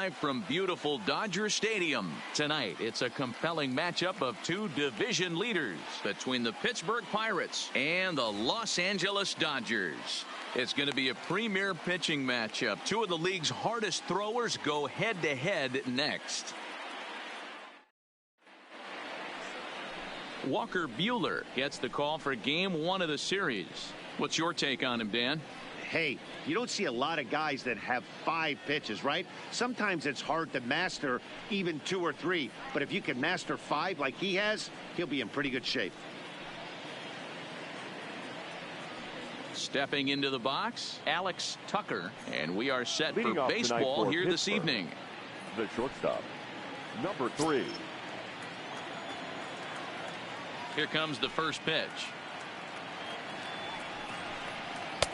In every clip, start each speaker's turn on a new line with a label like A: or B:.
A: live from beautiful Dodger Stadium. Tonight, it's a compelling matchup of two division leaders between the Pittsburgh Pirates and the Los Angeles Dodgers. It's going to be a premier pitching matchup. Two of the league's hardest throwers go head-to-head next. Walker Buehler gets the call for Game 1 of the series. What's your take on him, Dan?
B: Hey, you don't see a lot of guys that have 5 pitches, right? Sometimes it's hard to master even 2 or 3. But if you can master 5 like he has, he'll be in pretty good shape.
A: Stepping into the box, Alex Tucker. And we are set for baseball here this evening.
C: The shortstop, number 3.
A: Here comes the first pitch.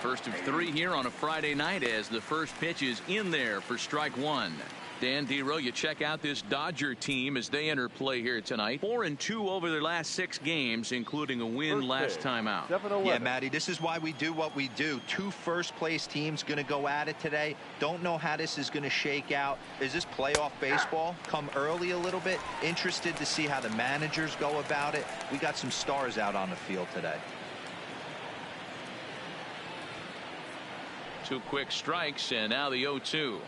A: First of 3 here on a Friday night as the first pitch is in there for strike 1. Dan Dero, you check out this Dodger team as they enter play here tonight. 4-2 over their last 6 games, including a win last time out.
D: Yeah, Matty, this is why we do what we do. 2 first-place teams going to go at it today. Don't know how this is going to shake out. Is this playoff baseball? Come early a little bit. Interested to see how the managers go about it. We got some stars out on the field today.
A: 2 quick strikes, and now the 0-2.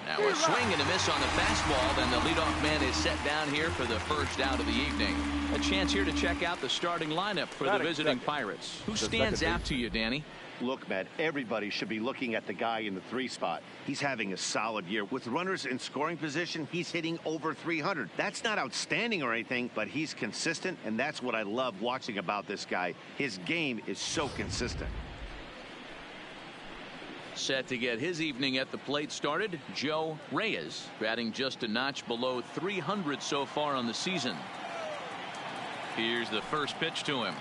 A: Now a swing and a miss on the fastball. Then the leadoff man is set down here for the first out of the evening. A chance here to check out the starting lineup for the visiting Pirates. Who stands out to you, Danny?
B: Look, Matt, everybody should be looking at the guy in the 3 spot. He's having a solid year. With runners in scoring position, he's hitting over 300. That's not outstanding or anything, but he's consistent, and that's what I love watching about this guy. His game is so consistent.
A: Set to get his evening at the plate started, Joe Reyes, batting just a notch below 300 so far on the season. Here's the first pitch to him.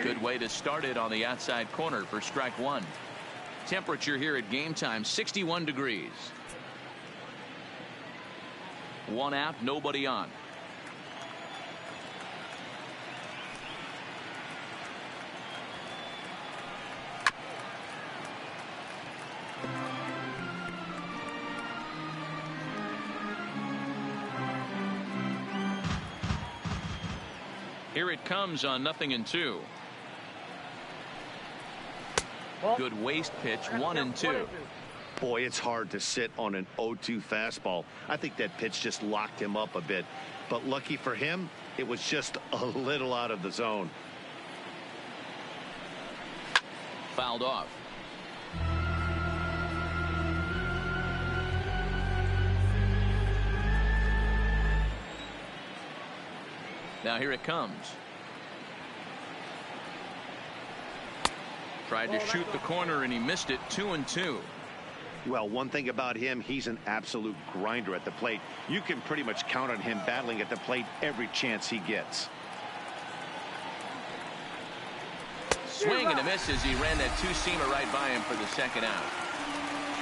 A: Good way to start it on the outside corner for strike 1. Temperature here at game time, 61 degrees. 1 out, nobody on. Here it comes on 0-2. Good waist pitch, 1-2.
B: Boy, it's hard to sit on an 0-2 fastball. I think that pitch just locked him up a bit. But lucky for him, it was just a little out of the zone.
A: Fouled off. Now here it comes. Tried to shoot the corner and he missed it. 2-2.
B: Well, one thing about him, he's an absolute grinder at the plate. You can pretty much count on him battling at the plate every chance he gets.
A: Swing and a miss as he ran that 2-seamer right by him for the second out.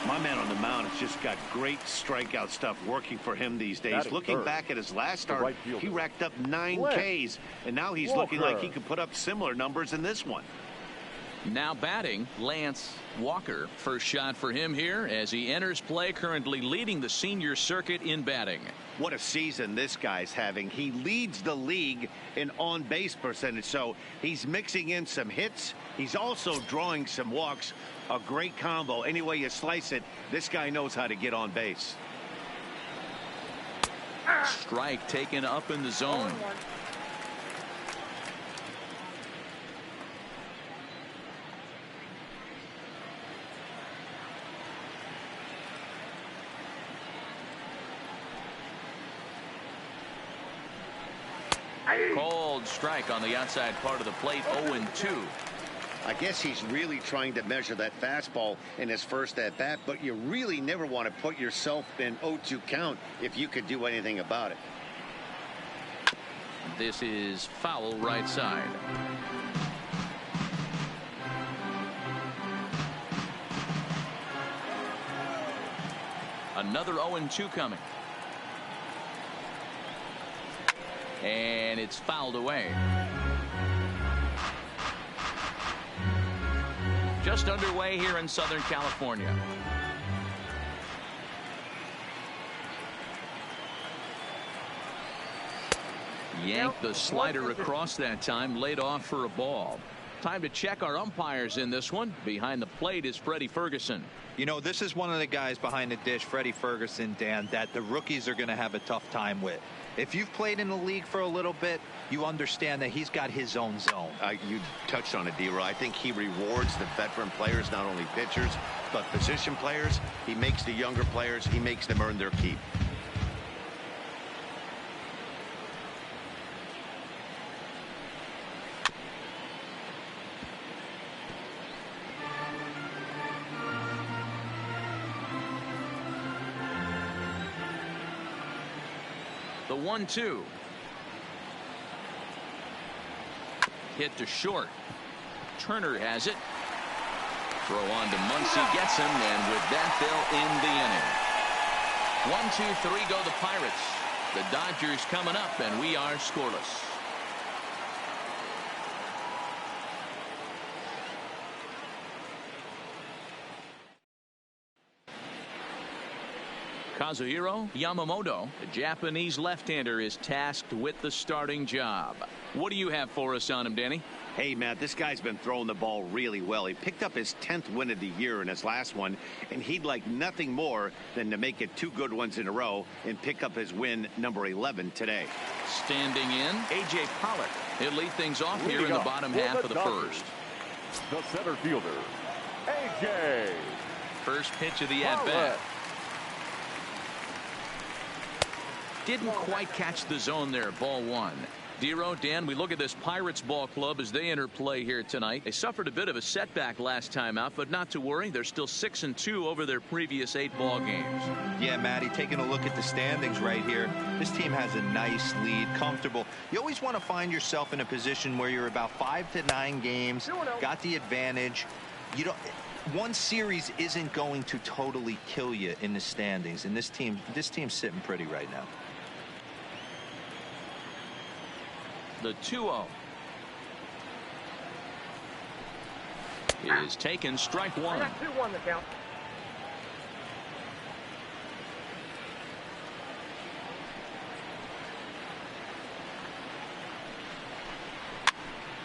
B: My man on the mound has just got great strikeout stuff working for him these days. Looking back at his last start, he racked up 9 Ks, and now he's looking like he could put up similar numbers in this one.
A: Now batting, Lance Walker. First shot for him here as he enters play, currently leading the senior circuit in batting.
B: What a season this guy's having. He leads the league in on-base percentage, so he's mixing in some hits. He's also drawing some walks. A great combo. Any way you slice it, this guy knows how to get on base.
A: Strike taken up in the zone. Cold strike on the outside part of the plate. 0-2.
B: I guess he's really trying to measure that fastball in his first at bat, but you really never want to put yourself in 0-2 count if you could do anything about it.
A: This is foul right side. Another 0-2 coming. And it's fouled away. just underway here in Southern California. Yanked the slider across that time, laid off for a ball. Time to check our umpires in this one. Behind the plate is Freddie Ferguson.
D: You know, this is one of the guys behind the dish, Freddie Ferguson, Dan, that the rookies are going to have a tough time with. If you've played in the league for a little bit, you understand that he's got his own zone.
B: You touched on it, D-Roy. I think he rewards the veteran players, not only pitchers, but position players. He makes the younger players, he makes them earn their keep.
A: The 1-2. Hit to short. Turner has it. Throw on to Muncy, gets him, and with that they'll end the inning. 1-2-3 go the Pirates. The Dodgers coming up, and we are scoreless. Kazuhiro Yamamoto, the Japanese left-hander, is tasked with the starting job. What do you have for us on him, Danny?
B: Hey, Matt, this guy's been throwing the ball really well. He picked up his 10th win of the year in his last one, and he'd like nothing more than to make it 2 good ones in a row and pick up his win number 11 today.
A: Standing in, A.J. Pollock. He'll lead things off here in the bottom half of the first.
C: The center fielder, A.J.
A: First pitch of the at-bat. Didn't quite catch the zone there. Ball 1. Dero, Dan, we look at this Pirates ball club as they enter play here tonight. They suffered a bit of a setback last time out, but not to worry. They're still 6-2 over their previous 8 ball games.
D: Yeah, Matty, taking a look at the standings right here, this team has a nice lead, comfortable. You always want to find yourself in a position where you're about 5 to 9 games, got the advantage. You don't. One series isn't going to totally kill you in the standings, and this team's sitting pretty right now.
A: The 2-0 is taken. Strike 1.
E: 2-1 the count.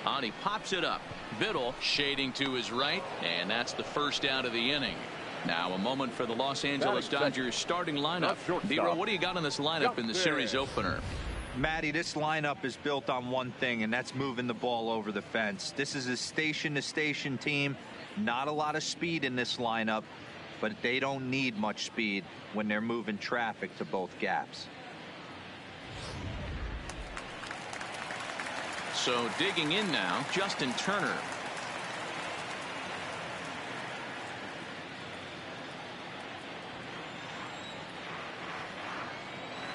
A: On, he pops it up. Biddle shading to his right, and that's the first out of the inning. Now a moment for the Los Angeles Dodgers starting lineup. Dero, what do you got on this lineup in the series opener?
D: Matty, this lineup is built on one thing, and that's moving the ball over the fence. This is a station-to-station team. Not a lot of speed in this lineup, but they don't need much speed when they're moving traffic to both gaps.
A: So digging in now, Justin Turner.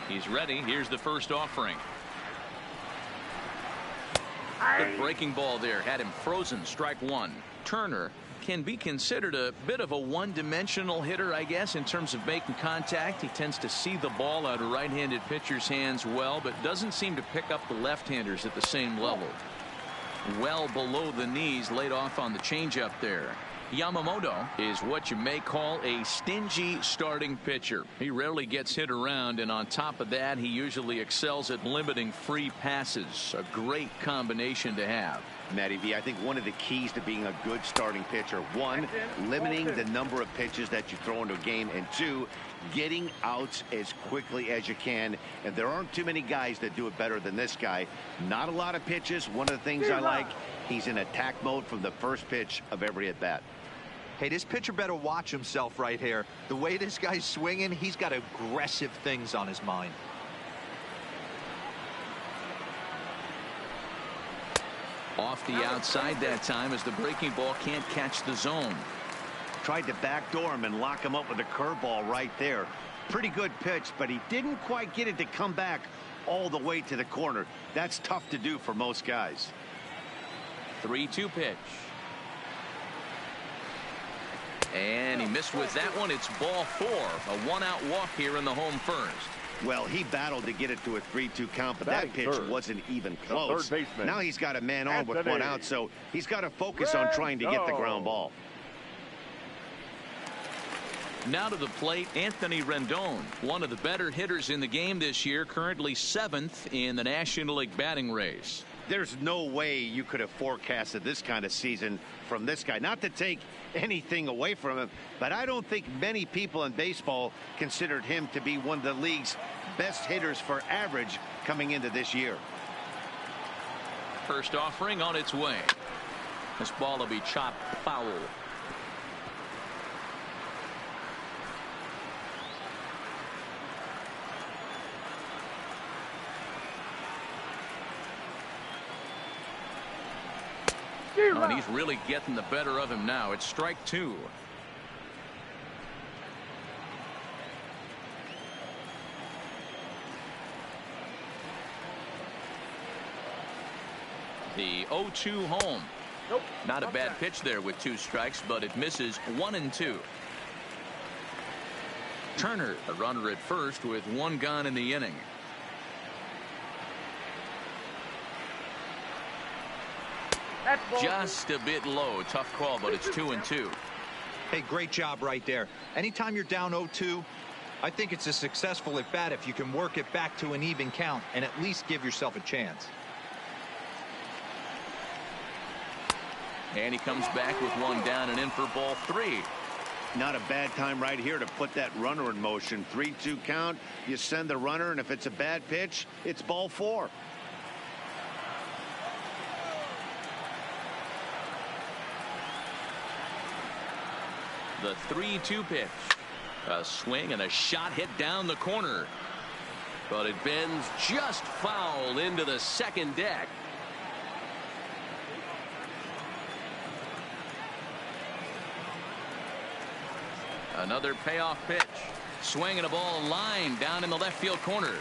A: He's ready. Here's the first offering. The breaking ball there had him frozen. Strike 1. Turner can be considered a bit of a one-dimensional hitter, I guess, in terms of making contact. He tends to see the ball out of right-handed pitchers' hands well, but doesn't seem to pick up the left-handers at the same level. Well below the knees, laid off on the changeup there. Yamamoto is what you may call a stingy starting pitcher. He rarely gets hit around, and on top of that, he usually excels at limiting free passes. A great combination to have.
B: Matty V, I think one of the keys to being a good starting pitcher, 1, limiting the number of pitches that you throw into a game, and 2, getting outs as quickly as you can. And there aren't too many guys that do it better than this guy. Not a lot of pitches. One of the things I like, he's in attack mode from the first pitch of every at bat.
D: Hey, this pitcher better watch himself right here. The way this guy's swinging, he's got aggressive things on his mind.
A: Off the outside that time as the breaking ball can't catch the zone.
B: Tried to backdoor him and lock him up with a curveball right there. Pretty good pitch, but he didn't quite get it to come back all the way to the corner. That's tough to do for most guys.
A: 3-2 pitch. And he missed with that one. It's ball 4. A one-out walk here in the home first.
B: Well, he battled to get it to a 3-2 count, but that pitch wasn't even close. Now he's got a man on with 1 out, so he's got to focus on trying to get the ground ball.
A: Now to the plate, Anthony Rendon, one of the better hitters in the game this year, currently 7th in the National League batting race.
B: There's no way you could have forecasted this kind of season from this guy. Not to take anything away from him, but I don't think many people in baseball considered him to be one of the league's best hitters for average coming into this year.
A: First offering on its way. This ball will be chopped foul. And he's really getting the better of him now. It's strike 2. The 0-2 home.
C: Nope.
A: Not a bad pitch there with 2 strikes, but it misses 1-2. Turner, a runner at first with 1 gone in the inning. Just a bit low. Tough call, but it's 2-2.
D: Hey, great job right there. Anytime you're down 0-2, I think it's a successful at bat if you can work it back to an even count and at least give yourself a chance.
A: And he comes back with 1 down and in for ball 3.
B: Not a bad time right here to put that runner in motion. 3-2 count. You send the runner, and if it's a bad pitch, it's ball 4.
A: The 3-2 pitch. A swing and a shot hit down the corner. But it bends just foul into the second deck. Another payoff pitch. Swing and a ball line down in the left field corner.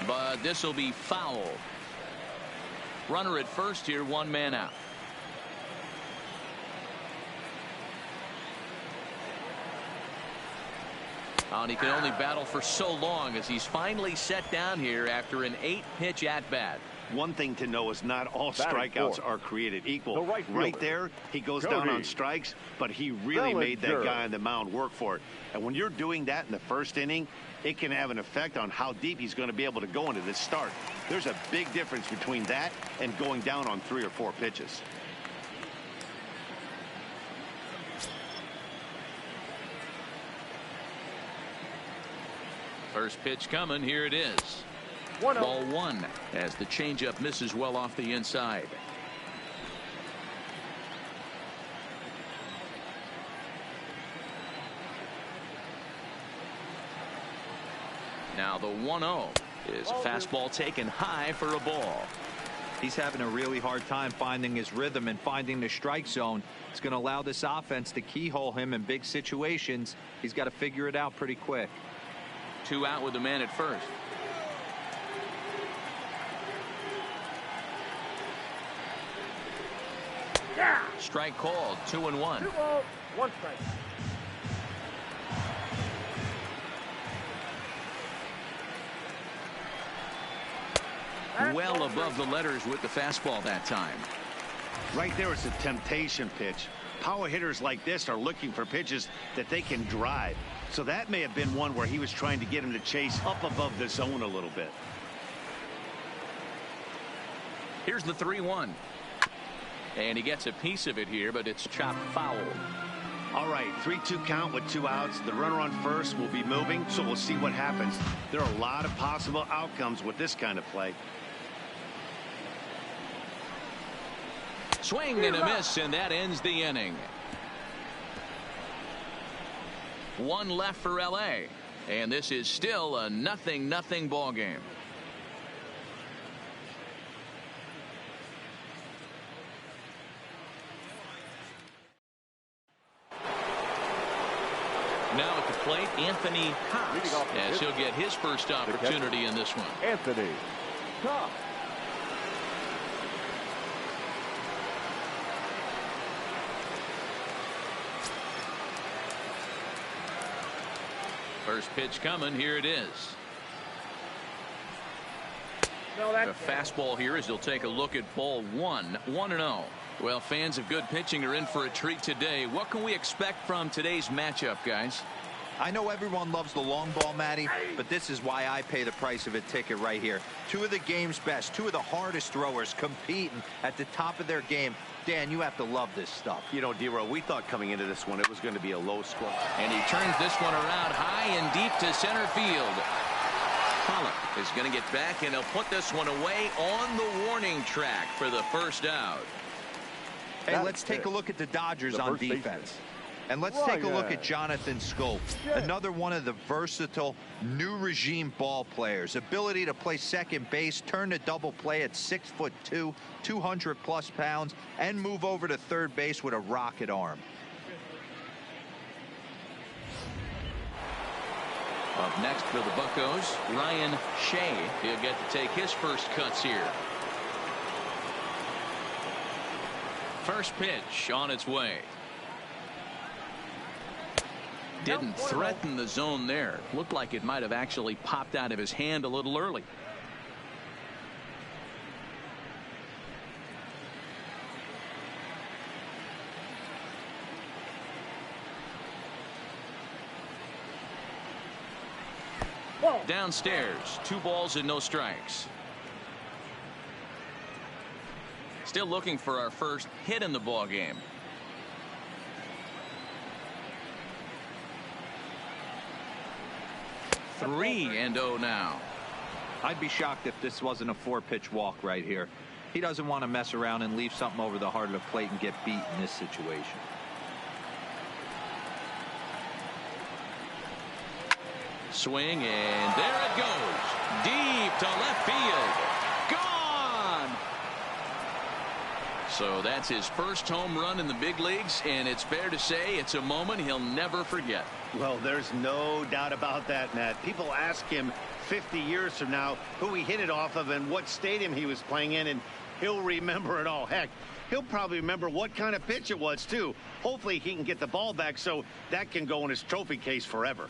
A: But this will be foul. Runner at first here, 1 man out. And he can only battle for so long as he's finally set down here after an 8-pitch at-bat.
B: One thing to know is not all strikeouts are created equal. Right there, he goes down on strikes, but he really made that guy on the mound work for it. And when you're doing that in the first inning, it can have an effect on how deep he's going to be able to go into this start. There's a big difference between that and going down on 3 or 4 pitches.
A: First pitch coming. Here it is. Ball 1 as the changeup misses well off the inside. Now the 1-0 is a fastball taken high for a ball.
D: He's having a really hard time finding his rhythm and finding the strike zone. It's going to allow this offense to keyhole him in big situations. He's got to figure it out pretty quick.
A: 2 out with the man at first. Strike called. 2-1.
C: 2-0, 1 strike.
A: Well above the letters with the fastball that time.
B: Right there, it's a temptation pitch. Power hitters like this are looking for pitches that they can drive. So that may have been one where he was trying to get him to chase up above the zone a little bit.
A: Here's the 3-1. And he gets a piece of it here, but it's chopped foul.
B: All right, 3-2 count with 2 outs. The runner on first will be moving, so we'll see what happens. There are a lot of possible outcomes with this kind of play.
A: Swing and a miss, and that ends the inning. 1 left for LA, and this is still a 0-0 ball game. Now at the plate, Anthony Cox, as he'll get his first opportunity in this one.
C: Anthony Cox.
A: First pitch coming. Here it is. The fastball here as he'll take a look at ball 1. 1-0. Well, fans of good pitching are in for a treat today. What can we expect from today's matchup, guys?
D: I know everyone loves the long ball, Matty, but this is why I pay the price of a ticket right here. Two of the game's best, two of the hardest throwers competing at the top of their game. Dan, you have to love this stuff.
B: You know, D-Row, we thought coming into this one it was going to be a low score.
A: And he turns this one around high and deep to center field. Pollock is going to get back, and he'll put this one away on the warning track for the first out.
D: Hey, let's take a look at the Dodgers on defense. And let's take a look at Jonathan Scope, another one of the versatile new regime ball players. Ability to play second base, turn to double play at 6'2", 200+ pounds, and move over to third base with a rocket arm.
A: Up next for the Buccos, Ryan Shea. He'll get to take his first cuts here. First pitch on its way. Didn't threaten the zone there. Looked like it might have actually popped out of his hand a little early. Downstairs, 2 balls and no strikes. Still looking for our first hit in the ball game. Three and 0 now.
D: I'd be shocked if this wasn't a 4-pitch walk right here. He doesn't want to mess around and leave something over the heart of the plate and get beat in this situation.
A: Swing, and there it goes. Deep to left field. Gone! So that's his first home run in the big leagues, and it's fair to say it's a moment he'll never forget.
B: Well, there's no doubt about that, Matt. People ask him 50 years from now who he hit it off of and what stadium he was playing in, and he'll remember it all. Heck, he'll probably remember what kind of pitch it was, too. Hopefully he can get the ball back so that can go in his trophy case forever.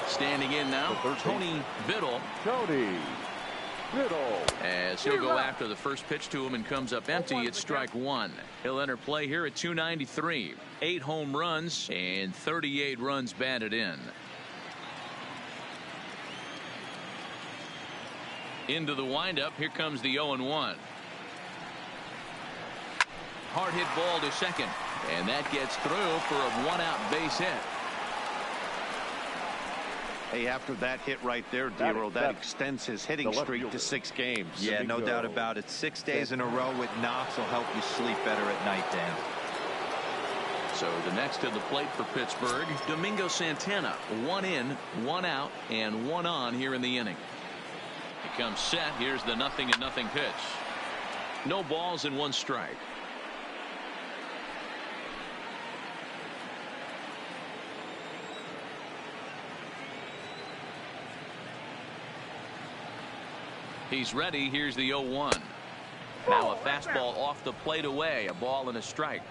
A: Standing in now, Tony Biddle. As he'll go after the first pitch to him and comes up empty, it's strike 1. He'll enter play here at 293. 8 home runs and 38 runs batted in. Into the windup, here comes the 0-1. Hard hit ball to second, and that gets through for a 1-out base hit.
B: Hey, after that hit right there, D-Row, that extends his hitting streak to 6 games.
D: Yeah, no doubt about it. 6 days in a row with knocks will help you sleep better at night, Dan.
A: So the next to the plate for Pittsburgh, Domingo Santana. 1 in, 1 out, and 1 on here in the inning. He comes set. Here's the 0-0 pitch. No balls and 1 strike. He's ready. Here's the 0-1. Now a fastball off the plate away. A ball and a strike.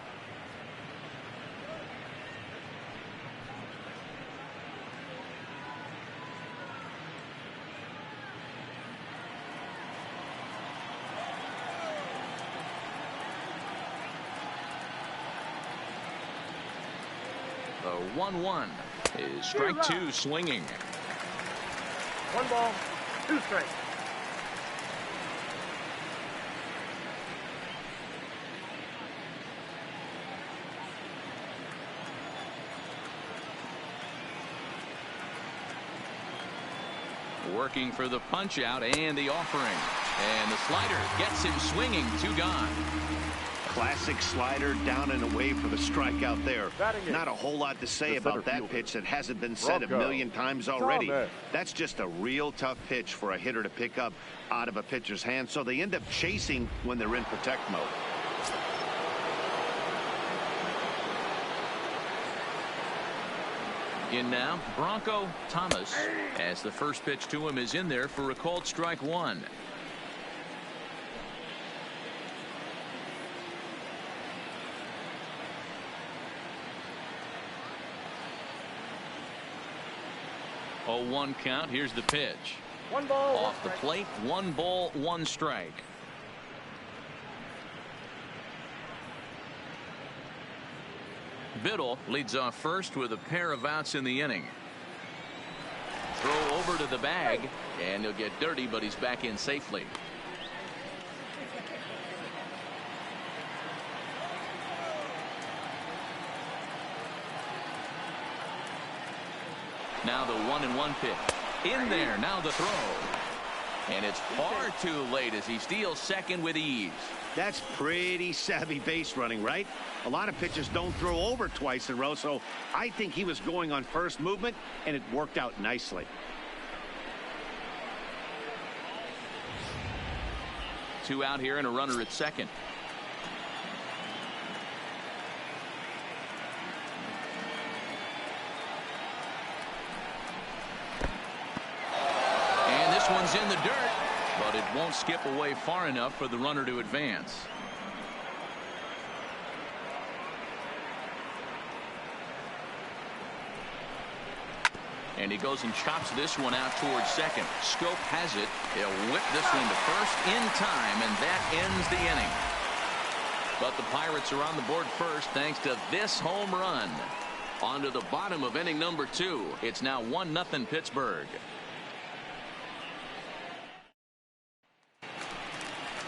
A: The 1-1 is strike 2 swinging.
C: 1 ball, 2 strikes.
A: Working for the punch out and the offering, and the slider gets him swinging. 2 gone.
B: Classic slider down and away for the strikeout there. Not a whole lot to say about that pitch that hasn't been said a million times already. That's just a real tough pitch for a hitter to pick up out of a pitcher's hand, so they end up chasing when they're in protect mode.
A: In now, Bronco Thomas, as the first pitch to him is in there for a called strike one. Oh, 1 count. Here's the pitch.
C: 1 ball,
A: Off the plate, 1 ball, 1 strike. Biddle leads off first with a pair of outs in the inning. Throw over to the bag, and he'll get dirty, but he's back in safely. Now the 1-1 pitch. In there, now the throw. And it's far too late as he steals second with ease.
B: That's pretty savvy base running, right? A lot of pitchers don't throw over twice in a row, so I think he was going on first movement, and it worked out nicely.
A: Two out here and a runner at second. And this one's in the dirt, but it won't skip away far enough for the runner to advance. And he goes and chops this one out towards second. Scope has it. He'll whip this one to first in time, and that ends the inning. But the Pirates are on the board first thanks to this home run. On to the bottom of inning number 2. It's now 1-0 Pittsburgh.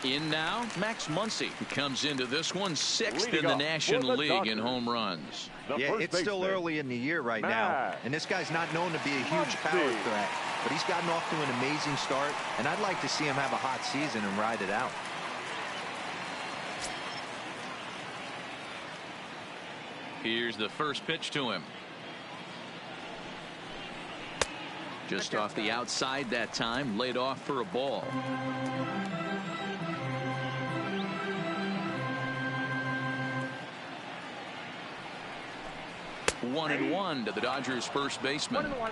A: In now, Max Muncy comes into this one 6th in the National League in home runs.
D: Yeah, it's still early in the year right now, and this guy's not known to be a huge power threat, but he's gotten off to an amazing start, and I'd like to see him have a hot season and ride it out.
A: Here's the first pitch to him. Just off the outside that time, laid off for a ball. One and one to the Dodgers first baseman.
C: 1-1.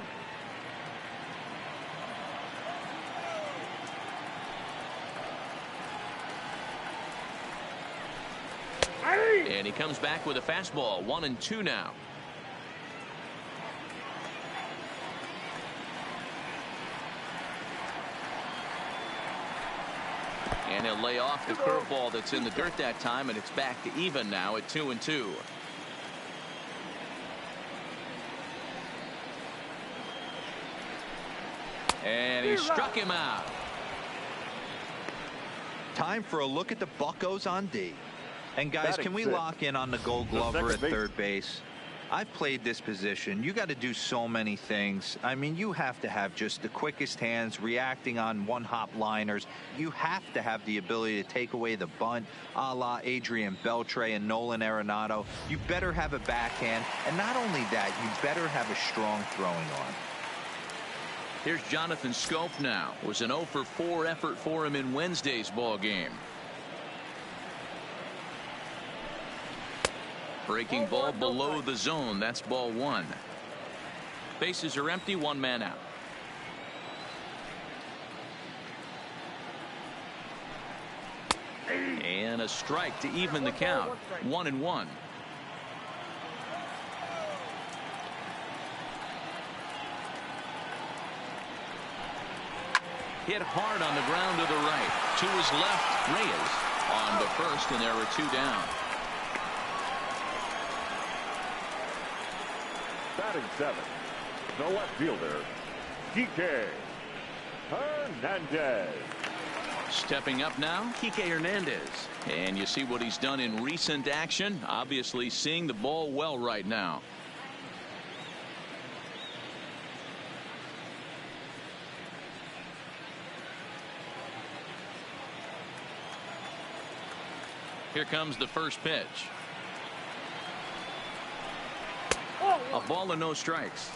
A: And he comes back with a fastball. 1-2 now. And he'll lay off the curveball that's in the dirt that time, and it's back to even now at 2-2. And he struck him out.
D: Time for a look at the Buccos on D. And guys, can we lock in on the Gold Glover at third base? I've played this position. You got to do so many things. I mean, you have to have just the quickest hands, reacting on one-hop liners. You have to have the ability to take away the bunt, a la Adrian Beltre and Nolan Arenado. You better have a backhand, and not only that, you better have a strong throwing arm.
A: Here's Jonathan Scope now. It was an 0-for-4 effort for him in Wednesday's ball game. Breaking ball below the zone. That's ball 1. Bases are empty. 1 man out. And a strike to even the count. 1-1. Hit hard on the ground to the right. To his left, Reyes on to first, and there are 2 down.
E: Batting 7th, the left fielder, Kike Hernandez.
A: Stepping up now, Kike Hernandez. And you see what he's done in recent action. Obviously seeing the ball well right now. Here comes the first pitch. A ball and no strikes.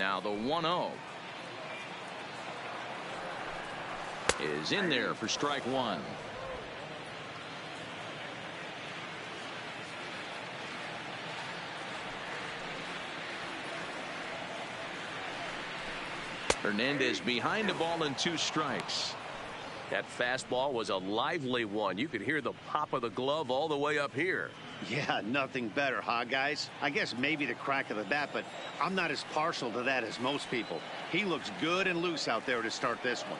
A: Now the 1-0 is in there for strike one. Hernandez behind the ball and 2 strikes. That fastball was a lively one. You could hear the pop of the glove all the way up here.
B: Yeah, nothing better, huh, guys? I guess maybe the crack of the bat, but I'm not as partial to that as most people. He looks good and loose out there to start this one.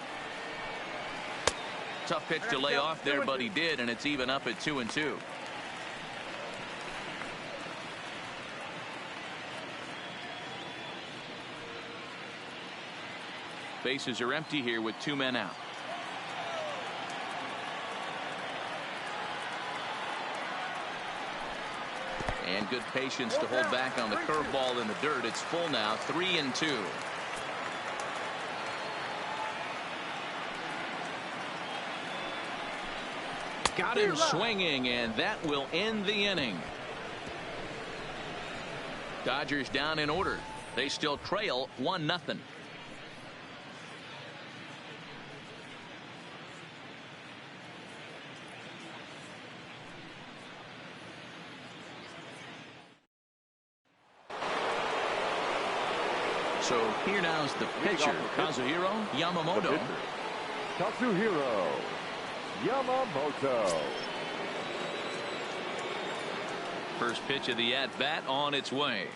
A: Tough pitch to lay off there, but he did, and it's even up at 2-2. Bases are empty here with 2 men out. And good patience to hold back on the curveball in the dirt. It's full now, 3-2. Got him swinging, and that will end the inning. Dodgers down in order. They still trail 1-0. So here now's the pitcher, Kazuhiro Yamamoto.
E: Kazuhiro Yamamoto.
A: First pitch of the at-bat on its way.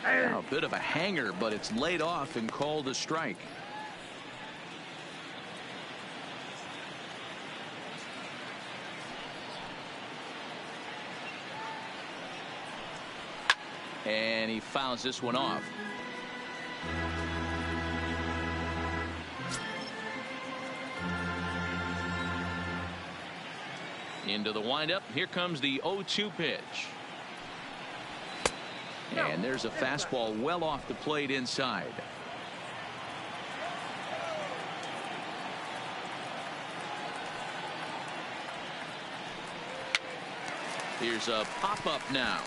A: Now a bit of a hanger, but it's laid off and called a strike. And he fouls this one off. Into the windup. Here comes the 0-2 pitch. And there's a fastball well off the plate inside. Here's a pop-up now.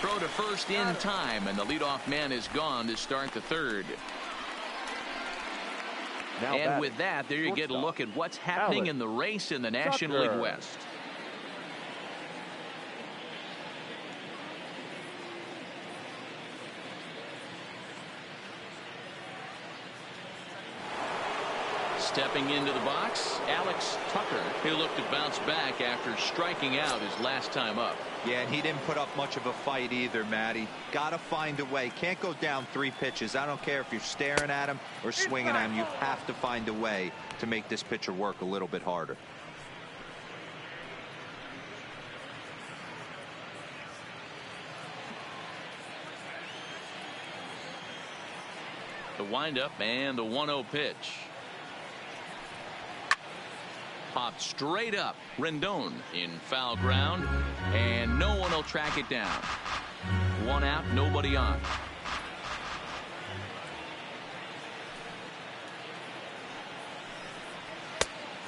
A: Throw to first in time, and the leadoff man is gone to start the third. And with that, there you get a look at what's happening in the race in the National League West. Stepping into the box, Alex Tucker, who looked to bounce back after striking out his last time up.
D: Yeah, and he didn't put up much of a fight either, Matty. Got to find a way. Can't go down 3 pitches. I don't care if you're staring at him or swinging at him. You have to find a way to make this pitcher work a little bit harder.
A: The windup and the 1-0 pitch. Popped straight up. Rendon in foul ground, and no one will track it down. 1 out, nobody on.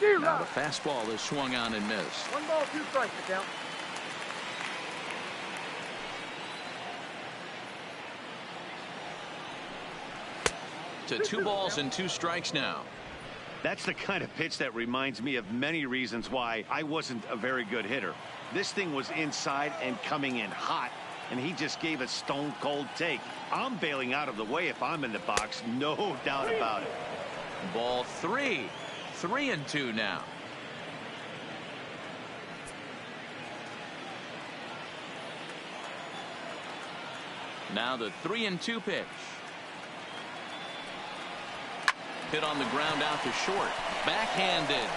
A: Now the fastball is swung on and missed.
C: 1 ball, 2 strikes to count.
A: To 2 balls and 2 strikes now.
B: That's the kind of pitch that reminds me of many reasons why I wasn't a very good hitter. This thing was inside and coming in hot, and he just gave a stone cold take. I'm bailing out of the way if I'm in the box, no doubt about it.
A: Ball 3. 3-2 now. Now the 3-2 pitch. Hit on the ground out to short. Backhanded.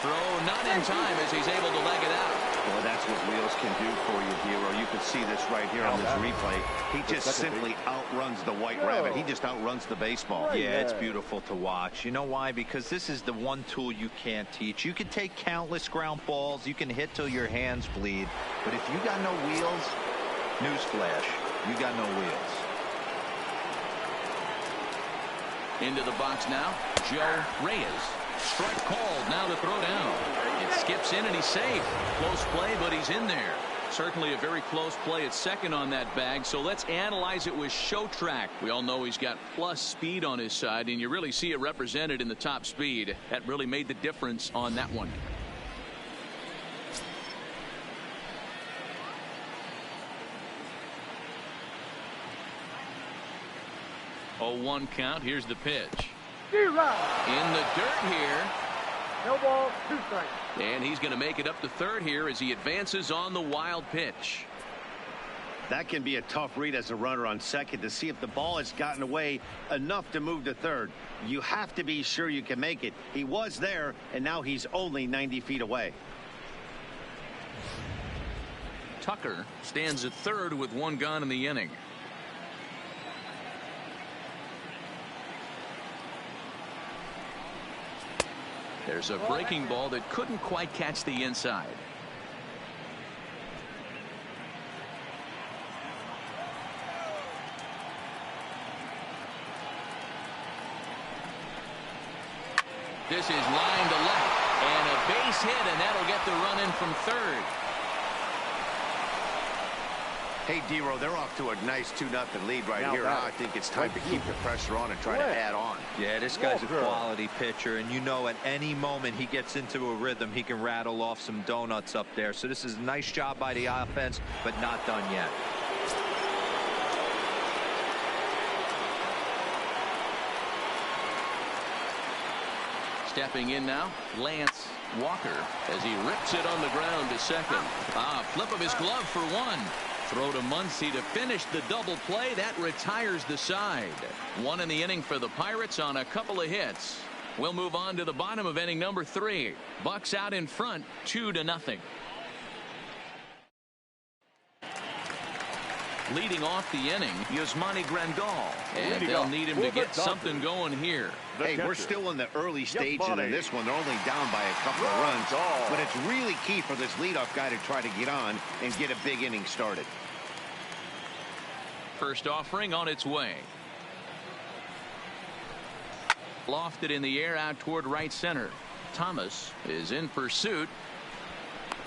A: Throw not in time as he's able to leg it out.
B: Well, that's what wheels can do for you, Hero. You can see this right here on this replay. He just simply outruns the White Rabbit. He just outruns the baseball.
D: Yeah, it's beautiful to watch. You know why? Because this is the one tool you can't teach. You can take countless ground balls. You can hit till your hands bleed. But if you got no wheels, newsflash, you got no wheels.
A: Into the box now, Joe Reyes. Strike called, now to throw down. It skips in and he's safe. Close play, but he's in there. Certainly a very close play at second on that bag, so let's analyze it with show track. We all know he's got plus speed on his side, and you really see it represented in the top speed. That really made the difference on that one. 0-1 count. Here's the pitch. In the dirt here.
C: No ball, 2 strikes.
A: And he's going to make it up to third here as he advances on the wild pitch.
B: That can be a tough read as a runner on second to see if the ball has gotten away enough to move to third. You have to be sure you can make it. He was there, and now he's only 90 feet away.
A: Tucker stands at third with 1 gone in the inning. There's a breaking ball that couldn't quite catch the inside. This is line to left, and a base hit, and that'll get the run in from third.
B: Hey, D-Row, they're off to a nice 2-0 lead right here. Now I think it's time to keep the pressure on and try to add on.
D: Yeah, this guy's a quality pitcher, and you know at any moment he gets into a rhythm, he can rattle off some donuts up there. So this is a nice job by the offense, but not done yet.
A: Stepping in now, Lance Walker, as he rips it on the ground to second. Flip of his glove for 1. Throw to Muncy to finish the double play. That retires the side. 1 in the inning for the Pirates on a couple of hits. We'll move on to the bottom of inning number 3. Bucks out in front, 2-0. Leading off the inning, Yasmani Grandal. And they'll need him to get something going here.
B: Hey, we're still in the early stages of this one. They're only down by a couple of runs. But it's really key for this leadoff guy to try to get on and get a big inning started.
A: First offering on its way. Lofted in the air out toward right center. Thomas is in pursuit.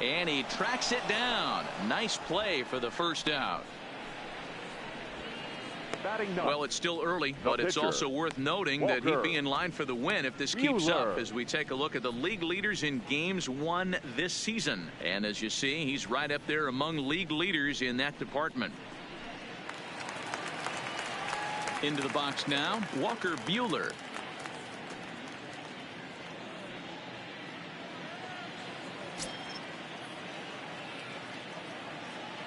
A: And he tracks it down. Nice play for the first out. Well, it's still early, but it's also worth noting that he'd be in line for the win if this keeps up as we take a look at the league leaders in games won this season. And as you see, he's right up there among league leaders in that department. Into the box now, Walker Buehler.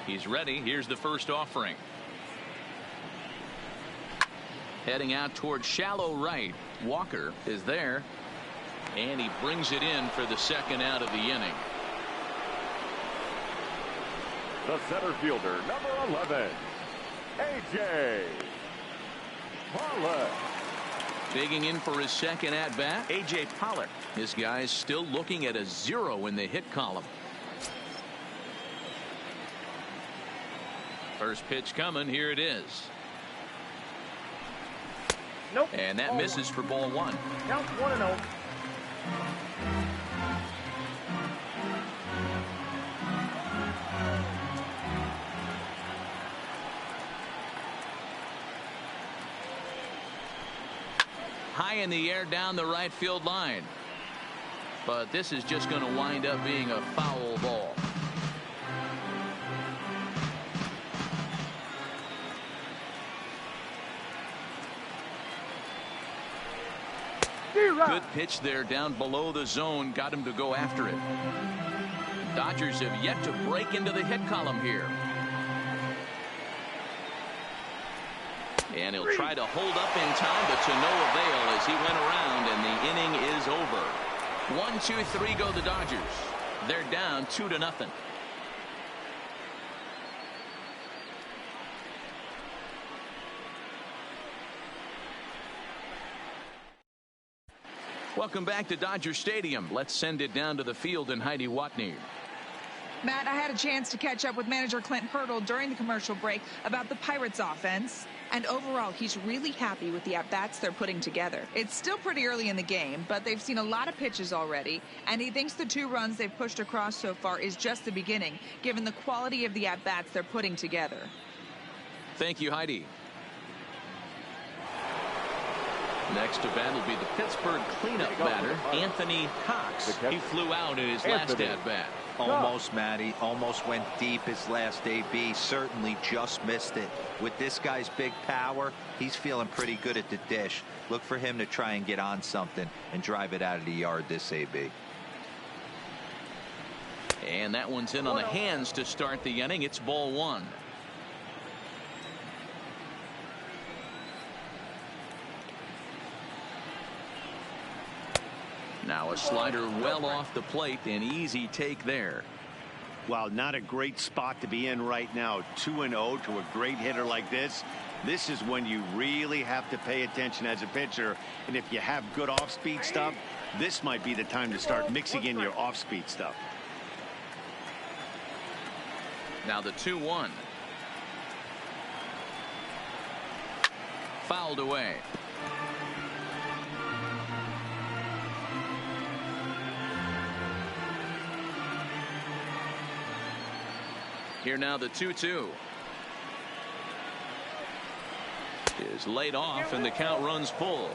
A: He's ready. Here's the first offering. Heading out towards shallow right. Walker is there. And he brings it in for the second out of the inning.
E: The center fielder, number 11, A.J. Pollock.
A: Digging in for his second at bat, A.J. Pollock. This guy's still looking at a 0 in the hit column. First pitch coming. Here it is.
C: Nope.
A: And that misses for ball 1.
C: Count 1-0.
A: High in the air down the right field line. But this is just going to wind up being a foul ball. Good pitch there down below the zone. Got him to go after it. Dodgers have yet to break into the hit column here. And he'll try to hold up in time, but to no avail as he went around, and the inning is over. 1-2-3 go the Dodgers. They're down 2-0. Welcome back to Dodger Stadium. Let's send it down to the field and Heidi Watney.
F: Matt, I had a chance to catch up with manager Clint Hurdle during the commercial break about the Pirates offense. And overall, he's really happy with the at-bats they're putting together. It's still pretty early in the game, but they've seen a lot of pitches already, and he thinks the 2 runs they've pushed across so far is just the beginning, given the quality of the at-bats they're putting together.
A: Thank you, Heidi. Next to bat will be the Pittsburgh cleanup batter, Anthony Cox. He flew out in his last at-bat.
D: Almost, Matty. Almost went deep his last AB. Certainly just missed it. With this guy's big power, he's feeling pretty good at the dish. Look for him to try and get on something and drive it out of the yard this AB.
A: And that one's in on the hands to start the inning. It's ball 1. Now a slider well off the plate. An easy take there.
B: Well, not a great spot to be in right now. 2-0 to a great hitter like this. This is when you really have to pay attention as a pitcher. And if you have good off-speed stuff, this might be the time to start mixing in your off-speed stuff.
A: Now the 2-1. Fouled away. Here now the 2-2 is laid off and the count runs full.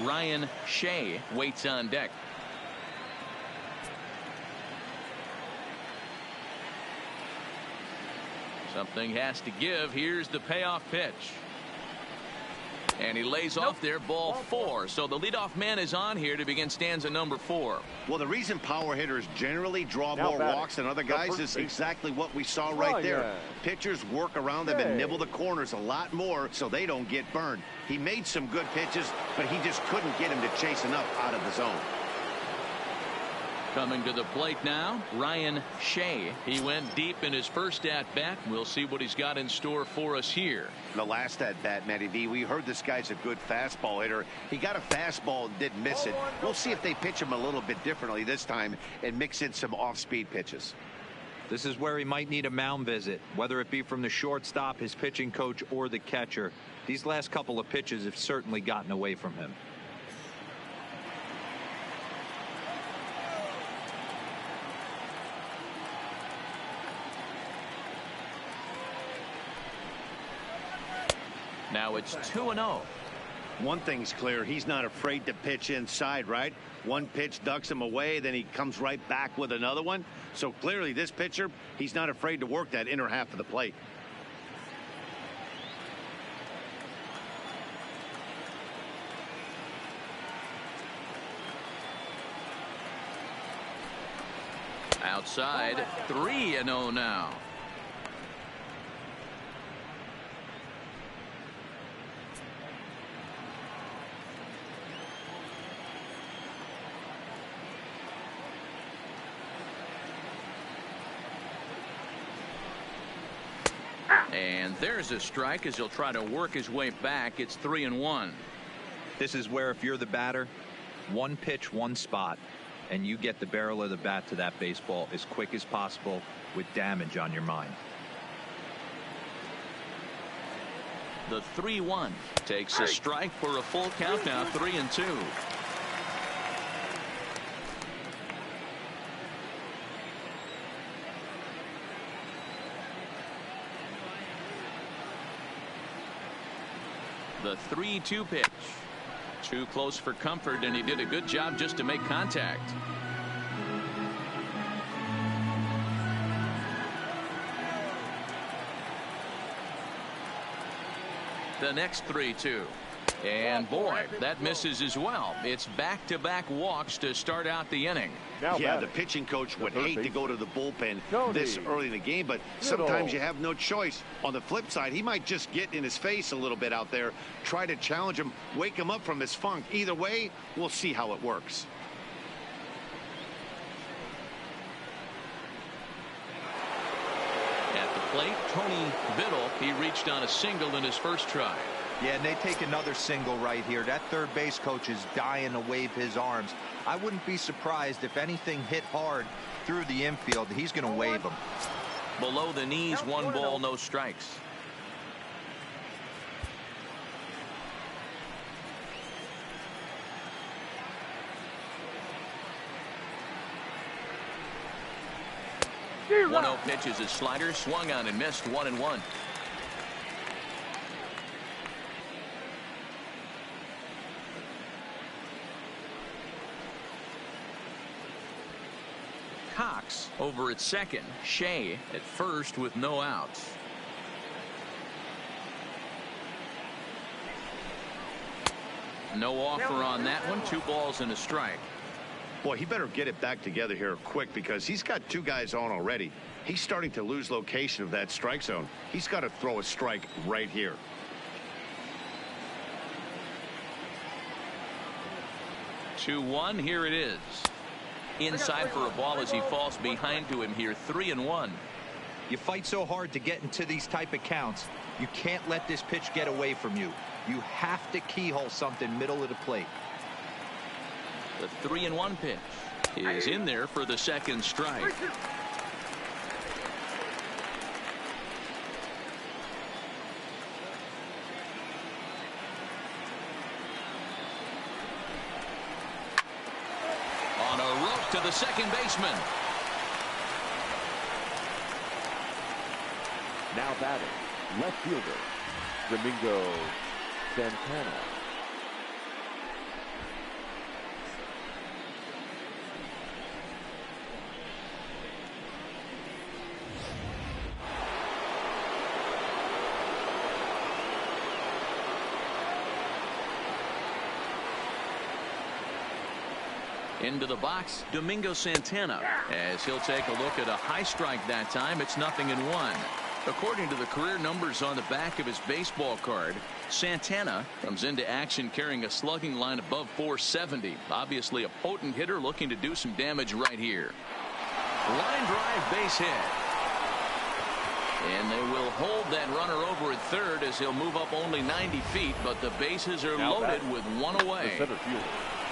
A: Ryan Shea waits on deck. Something has to give. Here's the payoff pitch. And he lays off there, ball 4. So the leadoff man is on here to begin stanza number 4.
B: Well, the reason power hitters generally draw more walks than other guys is exactly what we saw right there. Pitchers work around them and nibble the corners a lot more so they don't get burned. He made some good pitches, but he just couldn't get him to chase enough out of the zone.
A: Coming to the plate now, Ryan Shea. He went deep in his first at-bat. We'll see what he's got in store for us here.
B: The last at-bat, Matty V, we heard this guy's a good fastball hitter. He got a fastball and didn't miss it. We'll see if they pitch him a little bit differently this time and mix in some off-speed pitches.
D: This is where he might need a mound visit, whether it be from the shortstop, his pitching coach, or the catcher. These last couple of pitches have certainly gotten away from him.
A: Now it's 2-0.
B: One thing's clear, he's not afraid to pitch inside, right? One pitch ducks him away, then he comes right back with another one. So clearly this pitcher, he's not afraid to work that inner half of the plate.
A: Outside, 3-0 now. And there's a strike as he'll try to work his way back. It's 3-1.
D: This is where if you're the batter, one pitch, one spot, and you get the barrel of the bat to that baseball as quick as possible with damage on your mind.
A: The 3-1 takes a strike for a full count now, 3-2. The 3-2 pitch. Too close for comfort, and he did a good job just to make contact. The next 3-2. And boy, that misses as well. It's back-to-back walks to start out the inning.
B: Yeah, the pitching coach would hate to go to the bullpen this early in the game, but sometimes you have no choice. On the flip side, he might just get in his face a little bit out there, try to challenge him, wake him up from his funk. Either way, we'll see how it works.
A: At the plate, Tony Biddle. He reached on a single in his first try.
D: Yeah, and they take another single right here. That third base coach is dying to wave his arms. I wouldn't be surprised if anything hit hard through the infield. He's going to wave them.
A: Below the knees, 1 ball, no strikes. 1-0 pitch is his slider, swung on and missed, 1-1. Cox over at second. Shea at first with no outs. No offer on that one. 2 balls and a strike.
B: Boy, he better get it back together here quick because he's got 2 guys on already. He's starting to lose location of that strike zone. He's got to throw a strike right here.
A: Two-1. Here it is. Inside for a ball as he falls behind to him here. 3-1.
D: You fight so hard to get into these type of counts. You can't let this pitch get away from you. You have to keyhole something middle of the plate.
A: The 3-1 pitch is in there for the second strike. On a rope to the second baseman.
E: Now batting, left fielder, Domingo Santana.
A: Into the box, Domingo Santana, as he'll take a look at a high strike that time. It's 0-1. According to the career numbers on the back of his baseball card, Santana comes into action carrying a slugging line above 470. Obviously a potent hitter looking to do some damage right here. Line drive, base hit. And they will hold that runner over at third as he'll move up only 90 feet, but the bases are loaded with 1 away.
E: The center fielder.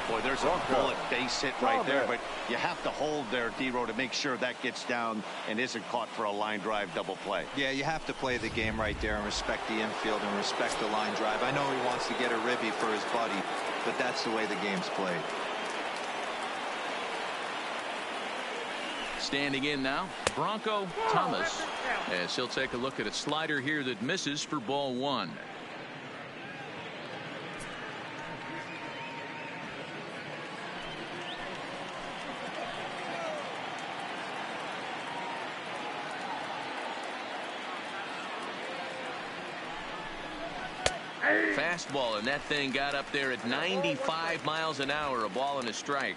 B: Boy, there's a bullet base hit right there, but you have to hold there, D-Row, to make sure that gets down and isn't caught for a line drive double play.
D: Yeah, you have to play the game right there and respect the infield and respect the line drive. I know he wants to get a ribby for his buddy, but that's the way the game's played.
A: Standing in now, Bronco Thomas, as he'll take a look at a slider here that misses for ball 1. Fastball, and that thing got up there at 95 miles an hour. A ball and a strike.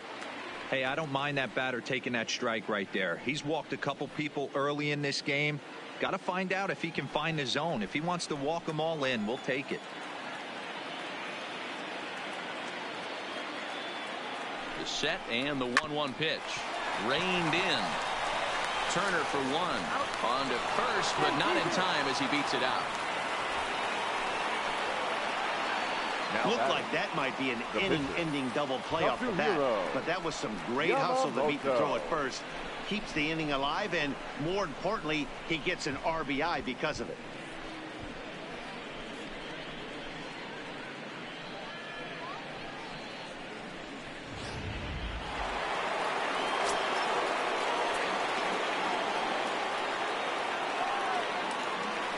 D: Hey, I don't mind that batter taking that strike right there. He's walked a couple people early in this game. Got to find out if he can find the zone. If he wants to walk them all in, we'll take it.
A: The set and the 1-1 pitch. Reined in. Turner for 1. On to first, but not in time as he beats it out.
B: Looked like that might be an inning-ending double play off the bat, but that was some great hustle to beat the throw at first. Keeps the inning alive, and more importantly, he gets an RBI because of it.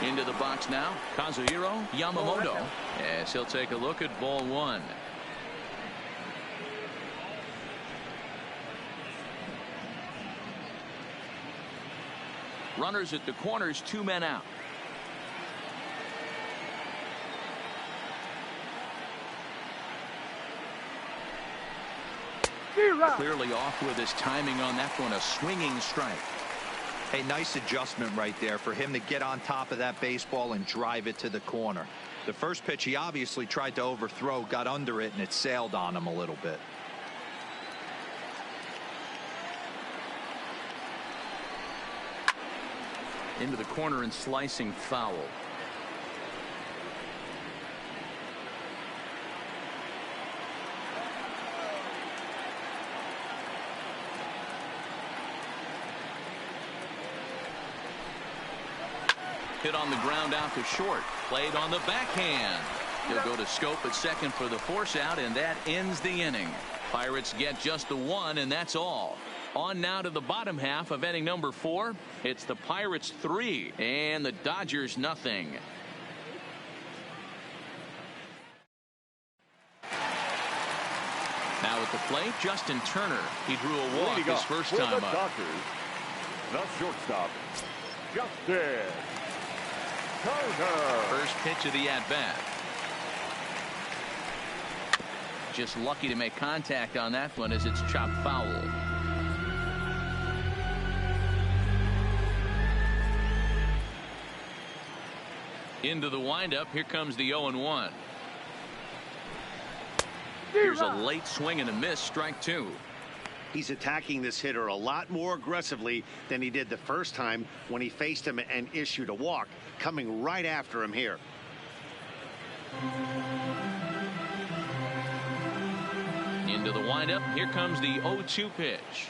A: Into the box now, Kazuhiro Yamamoto, as he'll take a look at ball 1. Runners at the corners, 2 men out. Clearly off with his timing on that one, a swinging strike.
D: Hey, nice adjustment right there for him to get on top of that baseball and drive it to the corner. The first pitch he obviously tried to overthrow, got under it, and it sailed on him a little bit.
A: Into the corner and slicing foul. Hit on the ground out to short. Played on the backhand. He'll go to scope at second for the force out, and that ends the inning. Pirates get just the 1, and that's all. On now to the bottom half of inning number 4. It's the Pirates 3 and the Dodgers nothing. Now at the plate, Justin Turner. He drew a walk his first time up.
E: Dodgers, the shortstop, Justin Turner.
A: First pitch of the at-bat. Just lucky to make contact on that one as it's chopped foul. Into the windup. Here comes the 0-1. Here's a late swing and a miss. Strike 2.
B: He's attacking this hitter a lot more aggressively than he did the first time when he faced him and issued a walk. Coming right after him here.
A: Into the windup. Here comes the 0-2 pitch.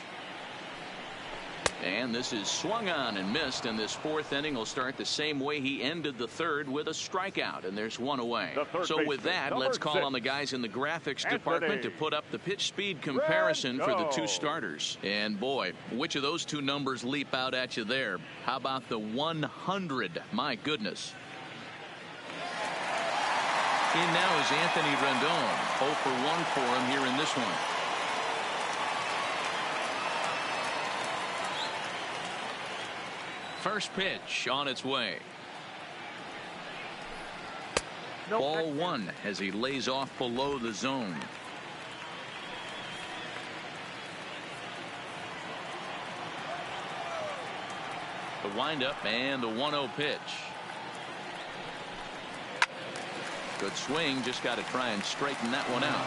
A: And this is swung on and missed, and this fourth inning will start the same way he ended the third, with a strikeout, and there's one away. So with that, let's call on the guys in the graphics department to put up the pitch speed comparison for the two starters. And boy, which of those two numbers leap out at you there? How about the 100? My goodness. In now is Anthony Rendon. 0 for 1 for him here in this one. First pitch on its way. Ball 1 as he lays off below the zone. The windup and the 1-0 pitch. Good swing, just got to try and straighten that one out.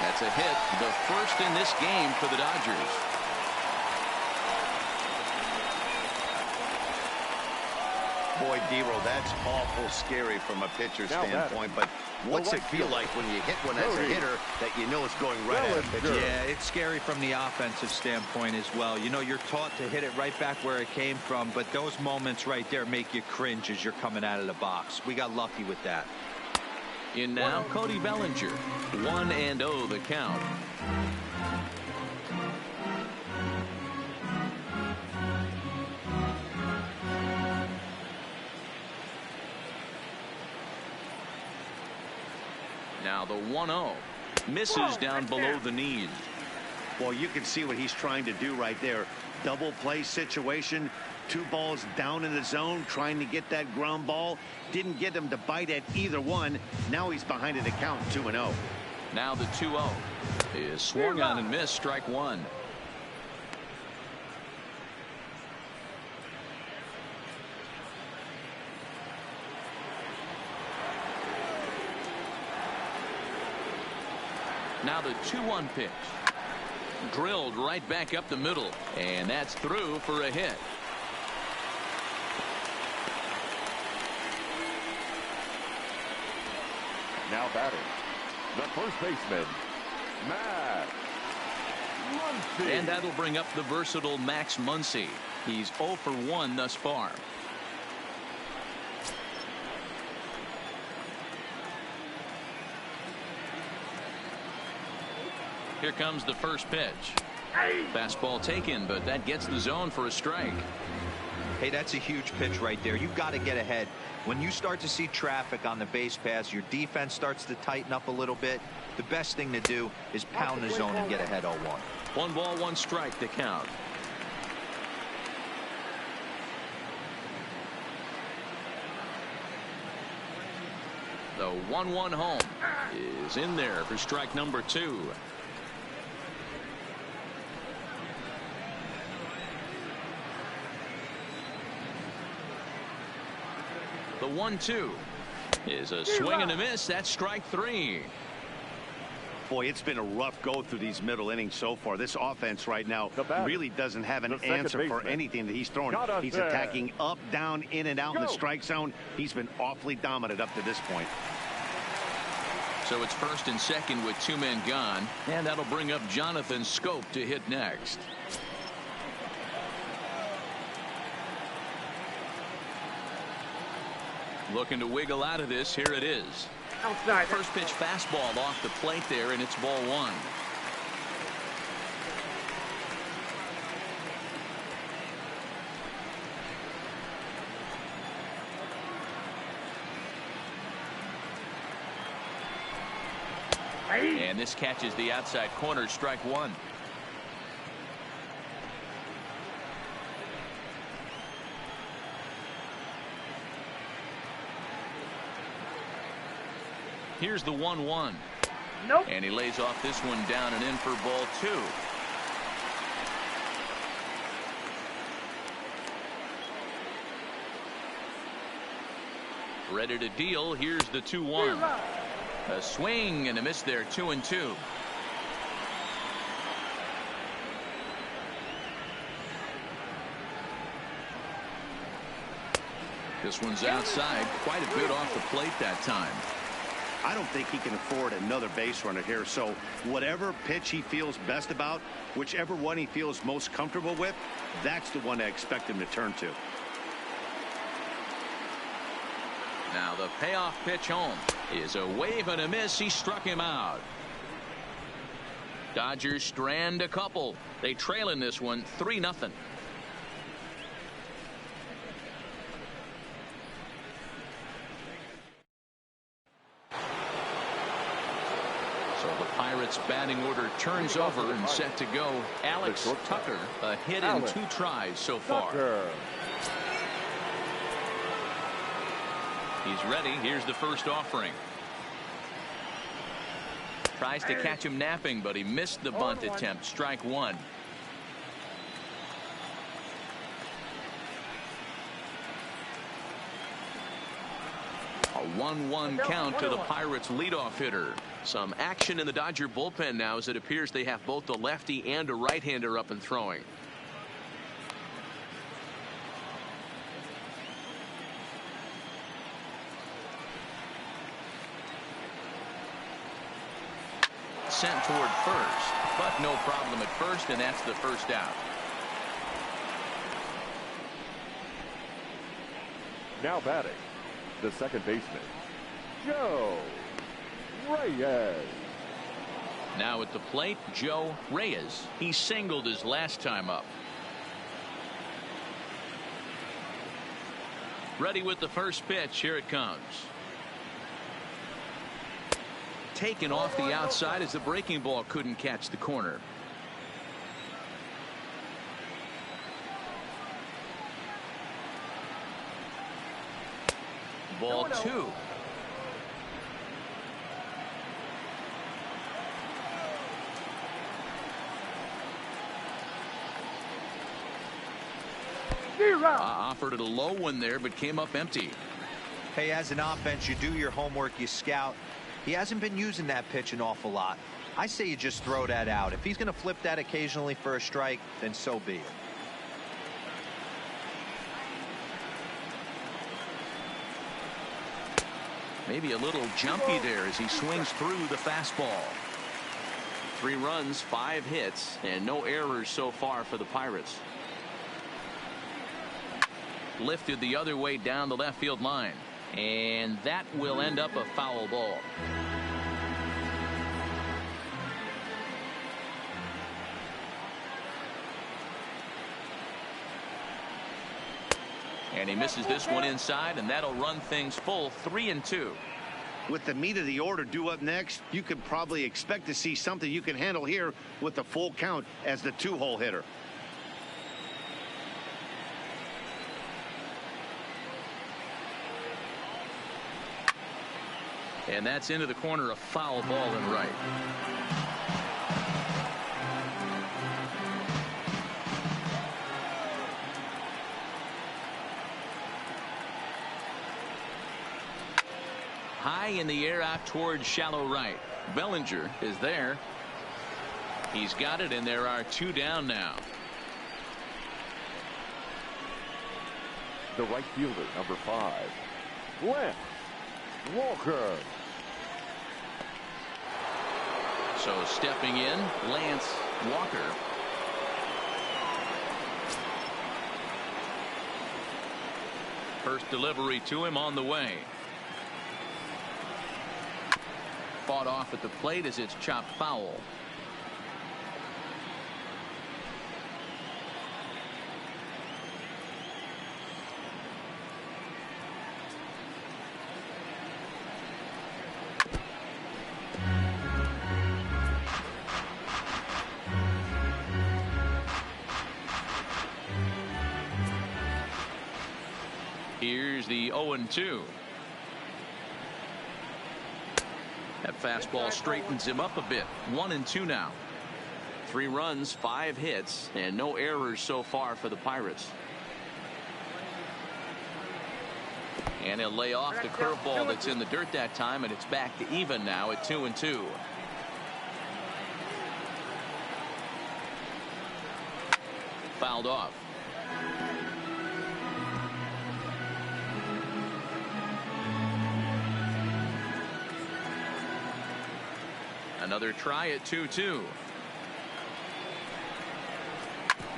A: That's a hit, the first in this game for the Dodgers.
B: Boy, Dero, that's awful scary from a pitcher's standpoint, but what's it feel like when you hit one as a hitter that you know it's going right at a pitcher?
D: Yeah, it's scary from the offensive standpoint as well. You know, you're taught to hit it right back where it came from, but those moments right there make you cringe as you're coming out of the box. We got lucky with that.
A: In now, Cody Bellinger. 1-0 the count. Now the 1-0 misses down below the knees.
B: Well, you can see what he's trying to do right there. Double play situation. 2 balls down in the zone, trying to get that ground ball. Didn't get him to bite at either one. Now he's behind at the count, 2-0.
A: Now the 2-0 is swung on and missed. Strike 1. Now the 2-1 pitch. Drilled right back up the middle, and that's through for a hit.
E: Now batting, the first baseman, Max Muncy.
A: And that'll bring up the versatile Max Muncy. He's 0 for 1 thus far. Here comes the first pitch. Fastball taken, but that gets the zone for a strike.
D: Hey, that's a huge pitch right there. You've got to get ahead. When you start to see traffic on the base pass, your defense starts to tighten up a little bit. The best thing to do is pound the zone and get ahead 0-1.
A: 1 ball, 1 strike to count. The 1-1 home is in there for strike number 2. The 1-2 is a swing and a miss. That's strike 3.
B: Boy, it's been a rough go through these middle innings so far. This offense right now really doesn't have an answer for anything that he's throwing. He's attacking up, down, in and out in the strike zone. He's been awfully dominant up to this point.
A: So it's first and second with 2 men gone, and that'll bring up Jonathan Scope to hit next. Looking to wiggle out of this. Here it is.
C: Outside.
A: First pitch fastball off the plate there, and it's ball one. And this catches the outside corner, strike one. Here's the 1-1.
C: Nope.
A: And he lays off this one down and in for ball two. Ready to deal. Here's the 2-1. A swing and a miss there, 2-2. This one's outside, quite a bit off the plate that time.
B: I don't think he can afford another base runner here, so whatever pitch he feels best about, whichever one he feels most comfortable with, that's the one I expect him to turn to.
A: Now the payoff pitch home is a wave and a miss. He struck him out. Dodgers strand a couple. They trail in this one 3-0. So the Pirates batting order turns over and set to go. Alex Tucker, a hit in 2 tries so far. He's ready. Here's the first offering. Tries to catch him napping, but he missed the bunt attempt. Strike one. A 1-1 count to the Pirates leadoff hitter. Some action in the Dodger bullpen now, as it appears they have both a lefty and a right-hander up and throwing. Sent toward first, but no problem at first, and that's the first out.
E: Now batting, the second baseman, Joe Reyes.
A: Now at the plate, Joe Reyes. He singled his last time up. Ready with the first pitch. Here it comes. Taken off the outside as the breaking ball couldn't catch the corner. Ball two. Offered it a low one there, but came up empty.
D: Hey, as an offense, you do your homework, you scout. He hasn't been using that pitch an awful lot. I say you just throw that out. If he's going to flip that occasionally for a strike, then so be it.
A: Maybe a little jumpy there as he swings through the fastball. 3 runs, 5 hits, and no errors so far for the Pirates. Lifted the other way down the left field line. And that will end up a foul ball. And he misses this one inside, and that'll run things full 3-2.
B: With the meat of the order due up next, you could probably expect to see something you can handle here with the full count as the 2-hole hitter.
A: And that's into the corner, a foul ball and right. High in the air out towards shallow right. Bellinger is there. He's got it, and there are 2 down now.
E: The right fielder, number 5, Lance Walker.
A: So stepping in, Lance Walker. First delivery to him on the way. Fought off at the plate as it's chopped foul. Here's the 0-2. That fastball straightens him up a bit. 1-2 now. 3 runs, 5 hits, and no errors so far for the Pirates. And he'll lay off the curveball that's in the dirt that time, and it's back to even now at 2-2. Fouled off. Another try at 2-2.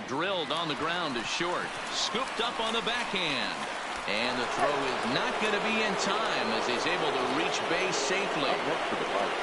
A: Drilled on the ground to short. Scooped up on the backhand. And the throw is not going to be in time as he's able to reach base safely.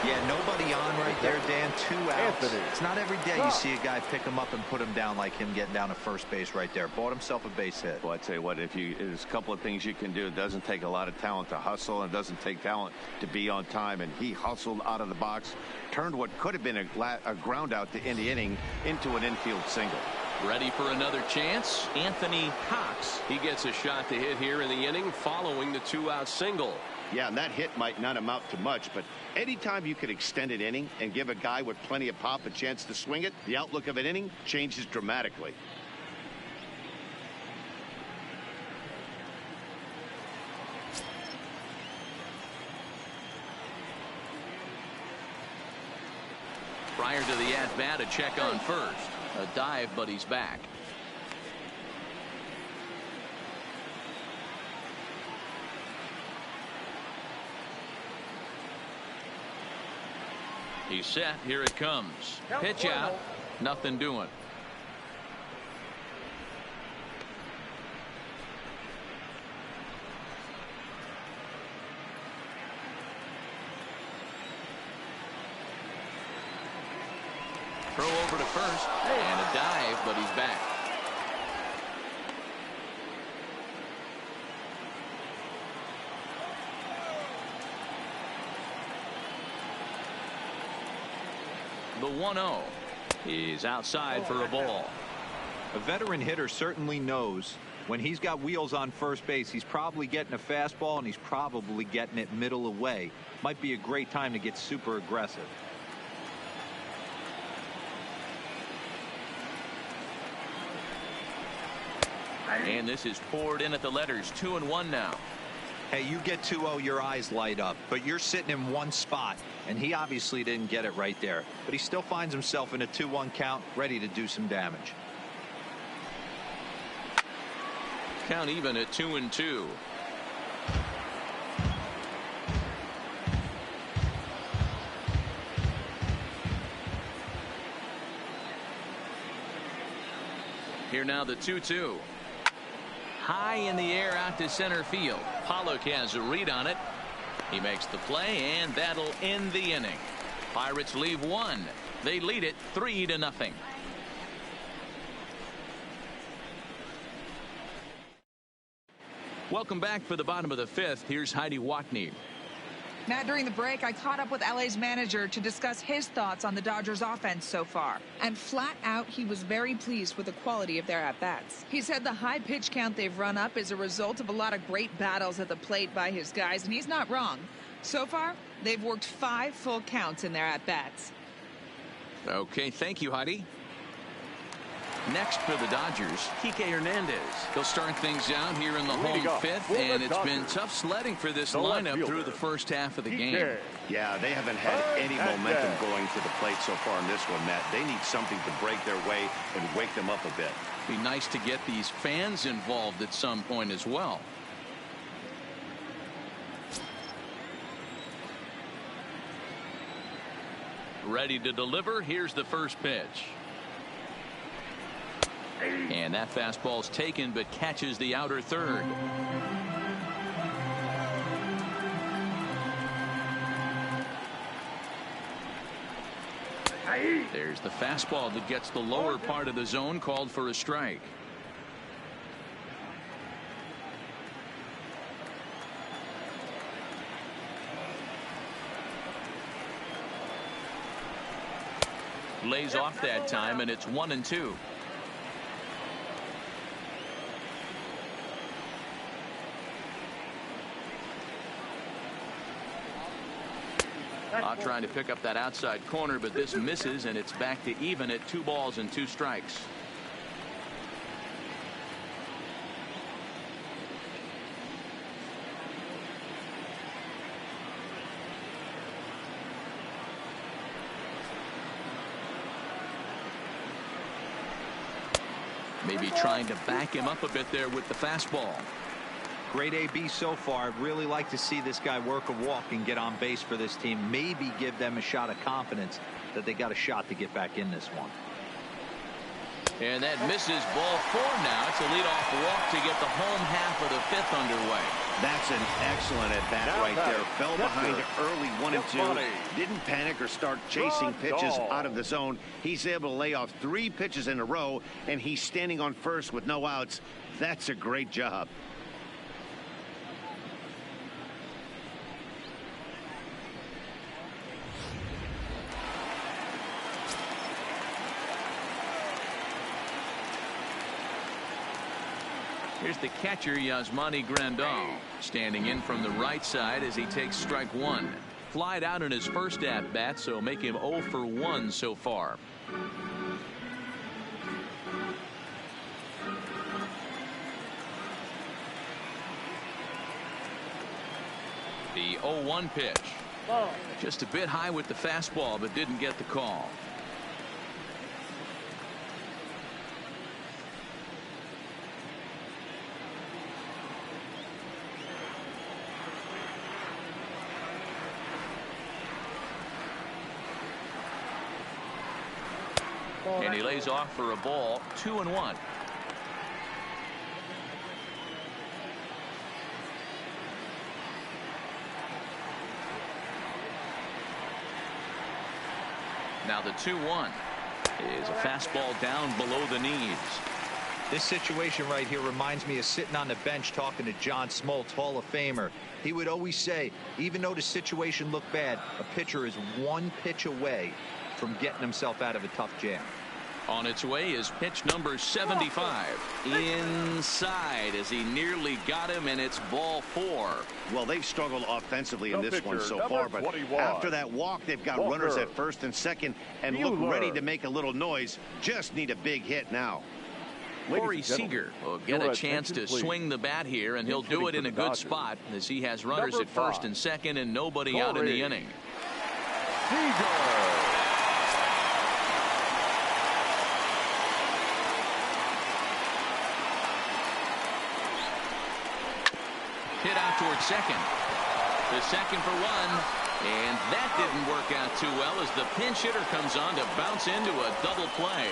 D: Yeah, nobody on right there, Dan. 2 outs. It's not every day you see a guy pick him up and put him down like him getting down to first base right there. Bought himself a base hit.
B: Well, I tell you what, there's a couple of things you can do. It doesn't take a lot of talent to hustle, and it doesn't take talent to be on time. And he hustled out of the box, turned what could have been a ground out to end the inning into an infield single.
A: Ready for another chance. Anthony Cox.
E: He gets a shot to hit here in the inning following the 2-out single.
B: Yeah, and that hit might not amount to much, but anytime you can extend an inning and give a guy with plenty of pop a chance to swing it, the outlook of an inning changes dramatically.
A: Prior to the at-bat, a check on first. A dive, but he's back. He's set. Here it comes. Pitch out. Nothing doing. Throw over to first, and a dive, but he's back. The 1-0 is outside for a ball.
D: A veteran hitter certainly knows when he's got wheels on first base, he's probably getting a fastball, and he's probably getting it middle away. Might be a great time to get super aggressive.
A: And this is poured in at the letters. 2-1 now.
D: Hey, you get 2-0, your eyes light up, but you're sitting in one spot, and he obviously didn't get it right there. But he still finds himself in a 2-1 count, ready to do some damage.
A: Count even at 2-2. Here now the 2-2. High in the air out to center field. Pollock has a read on it. He makes the play, and that'll end the inning. Pirates leave 1. They lead it 3-0. Welcome back for the bottom of the 5th. Here's Heidi Watney.
F: Matt, during the break, I caught up with LA's manager to discuss his thoughts on the Dodgers offense so far. And flat out, he was very pleased with the quality of their at-bats. He said the high pitch count they've run up is a result of a lot of great battles at the plate by his guys, and he's not wrong. So far, they've worked 5 full counts in their at-bats.
A: Okay, thank you, Heidi. Next for the Dodgers, Kike Hernandez. He'll start things out here in the home 5th, and it's been tough sledding for this lineup through the first half of the game.
B: Yeah, they haven't had any momentum going to the plate so far in this one, Matt. They need something to break their way and wake them up a bit.
A: Be nice to get these fans involved at some point as well. Ready to deliver. Here's the first pitch. And that fastball's taken, but catches the outer third. There's the fastball that gets the lower part of the zone, called for a strike. Lays off that time, and it's 1-2. Trying to pick up that outside corner, but this misses, and it's back to even at 2 balls and 2 strikes. Maybe trying to back him up a bit there with the fastball.
D: Great AB so far. I'd really like to see this guy work a walk and get on base for this team. Maybe give them a shot of confidence that they got a shot to get back in this one.
A: And that misses, ball 4 now. It's a leadoff walk to get the home half of the 5th underway.
B: That's an excellent at-bat right there. Fell behind early 1-2. Didn't panic or start chasing pitches out of the zone. He's able to lay off 3 pitches in a row, and he's standing on first with no outs. That's a great job.
A: Here's the catcher, Yasmani Grandal, standing in from the right side as he takes strike 1. Flied out in his first at-bat, so make him 0 for 1 so far. The 0-1 pitch. Just a bit high with the fastball, but didn't get the call. And he lays off for a ball, 2-1. Now the 2-1 is a fastball down below the knees.
D: This situation right here reminds me of sitting on the bench talking to John Smoltz, Hall of Famer. He would always say, even though the situation looked bad, a pitcher is 1 pitch away from getting himself out of a tough jam.
A: On its way is pitch number 75. Inside as he nearly got him, and it's ball 4.
B: Well, they've struggled offensively in this one so far, but after that walk, they've got runners at first and second and look ready to make a little noise. Just need a big hit now.
A: Corey Seager will get a chance to swing the bat here, and he'll do it in a good spot as he has runners at first and second and nobody out in the inning. Hit out towards second. The second for 1. And that didn't work out too well as the pinch hitter comes on to bounce into a double play.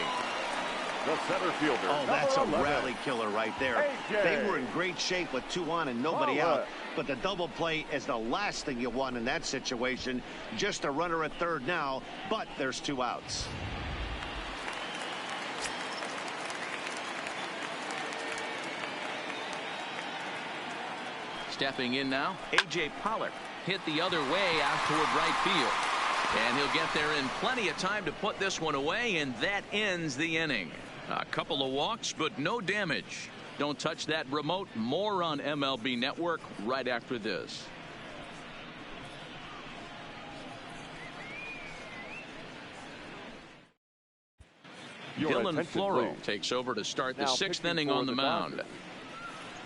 E: The center fielder.
B: Oh, that's a rally killer right there. They were in great shape with 2 on and nobody out. But the double play is the last thing you want in that situation. Just a runner at third now, but there's 2 outs.
A: Stepping in now, A.J. Pollock hit the other way out toward right field. And he'll get there in plenty of time to put this one away, and that ends the inning. A couple of walks, but no damage. Don't touch that remote. More on MLB Network right after this. Dylan Floro takes over to start the 6th inning on the mound.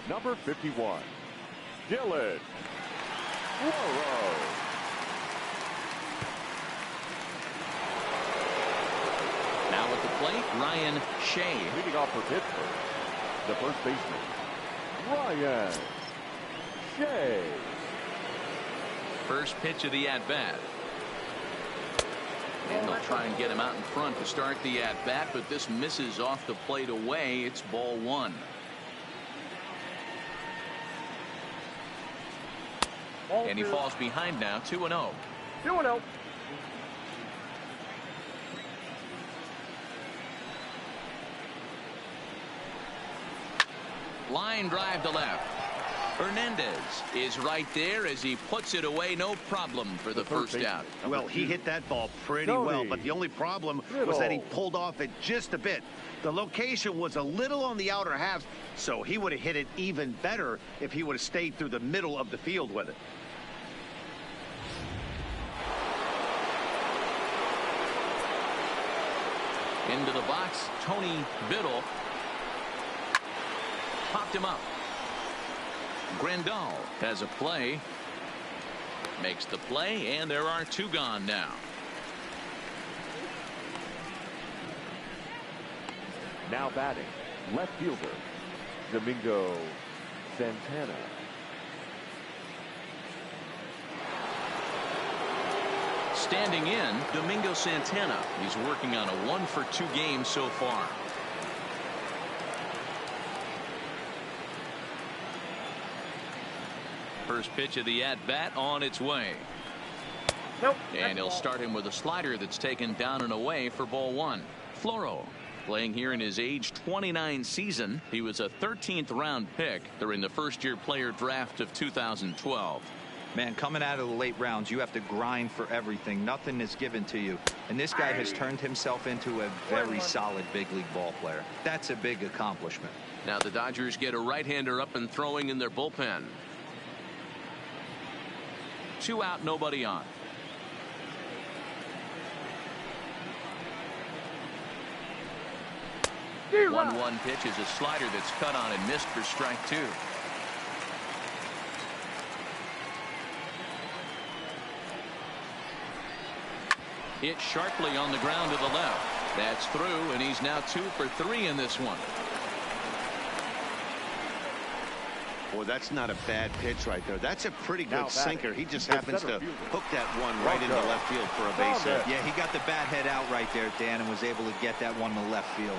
E: Number 51. Dylan Floro.
A: Now at the plate, Ryan Shea.
E: Leading off for Pittsburgh, the first baseman, Ryan Shea.
A: First pitch of the at-bat. And they'll try and get him out in front to start the at-bat, but this misses off the plate away. It's ball 1. And he falls behind now, 2-0.
C: 2-0.
A: Line drive to left. Hernandez is right there as he puts it away, no problem for the first out.
B: Well, he hit that ball pretty well, but the only problem was that he pulled off it just a bit. The location was a little on the outer half, so he would have hit it even better if he would have stayed through the middle of the field with it.
A: Into the box, Tony Biddle popped him up. Grandal has a play, makes the play, and there are two gone now.
E: Now batting, left fielder, Domingo Santana.
A: Standing in, Domingo Santana. He's working on a 1-for-2 game so far. First pitch of the at-bat on its way.
C: Nope.
A: And he'll start him with a slider that's taken down and away for ball one. Floro playing here in his age 29 season. He was a 13th round pick during the first-year player draft of 2012.
D: Man, coming out of the late rounds, you have to grind for everything. Nothing is given to you. And this guy has turned himself into a very solid big league ball player. That's a big accomplishment.
A: Now the Dodgers get a right-hander up and throwing in their bullpen. 2 out, nobody on.
C: Zero.
A: 1-1 pitch is a slider that's cut on and missed for strike 2. Hit sharply on the ground to the left. That's through, and he's now 2 for 3 in this one.
B: Well, that's not a bad pitch right there. That's a pretty good sinker. He just happens to hook that one right into left field for a base hit.
D: Yeah, he got the bat head out right there, Dan, and was able to get that one to left field.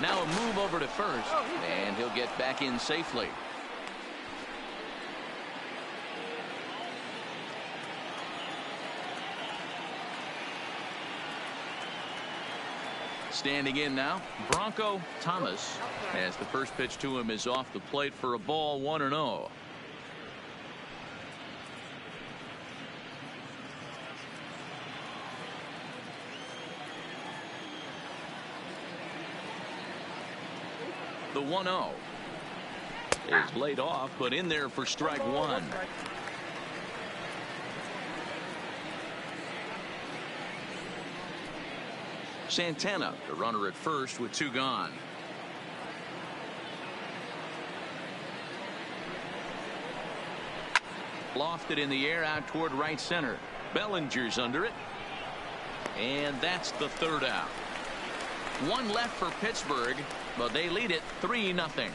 A: Now a move over to first, and he'll get back in safely. Standing in now, Bronco Thomas, as the first pitch to him is off the plate for a ball, 1-0. The 1-0 is laid off, but in there for strike 1. Santana, the runner at first with 2 gone. Lofted in the air out toward right center. Bellinger's under it. And that's the 3rd out. 1 left for Pittsburgh, but they lead it 3-0.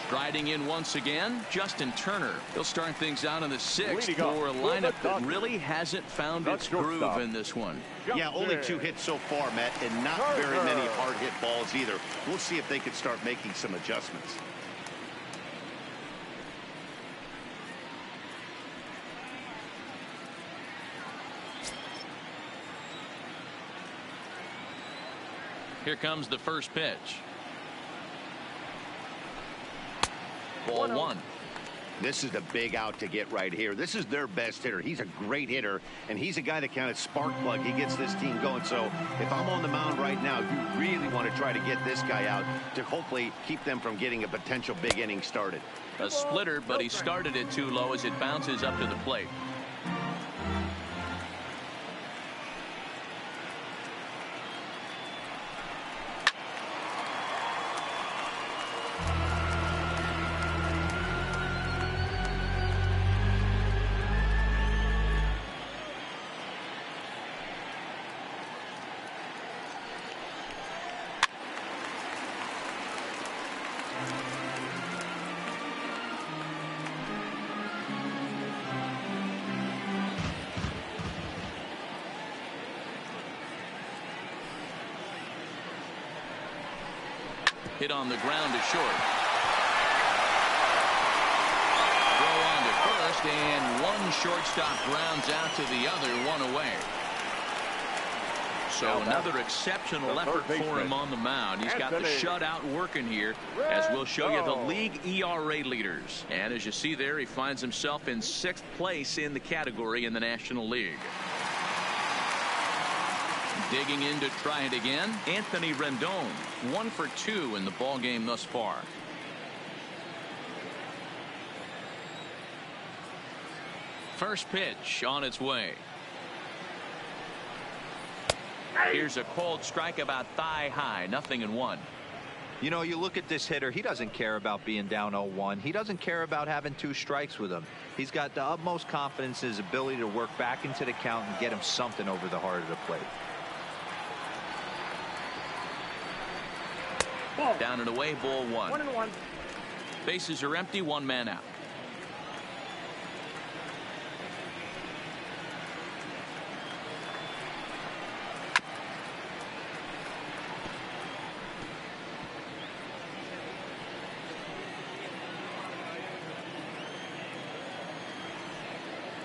A: Striding in once again, Justin Turner. He'll start things out in the 6th for a lineup that really hasn't found its groove in this one.
B: Yeah, only 2 hits so far, Matt, and not very many hard hit balls either. We'll see if they can start making some adjustments.
A: Here comes the first pitch. Ball 1.
B: This is the big out to get right here. This is their best hitter. He's a great hitter, and he's a guy that kind of spark plug. He gets this team going. So if I'm on the mound right now, you really want to try to get this guy out to hopefully keep them from getting a potential big inning started.
A: A splitter, but he started it too low as it bounces up to the plate. Hit on the ground to short. Throw on to first, and one shortstop grounds out to the other, one away. So another exceptional effort for him on the mound. He's got the shutout working here, as we'll show you the league ERA leaders. And as you see there, he finds himself in 6th place in the category in the National League. Digging in to try it again, Anthony Rendon, 1 for 2 in the ball game thus far. First pitch on its way. Here's a cold strike about thigh high, 0-1.
D: You know, you look at this hitter, he doesn't care about being down 0-1. He doesn't care about having 2 strikes with him. He's got the utmost confidence in his ability to work back into the count and get him something over the heart of the plate.
C: Ball.
A: Down and away, ball 1.
C: 1-1.
A: Bases are empty, 1 man out.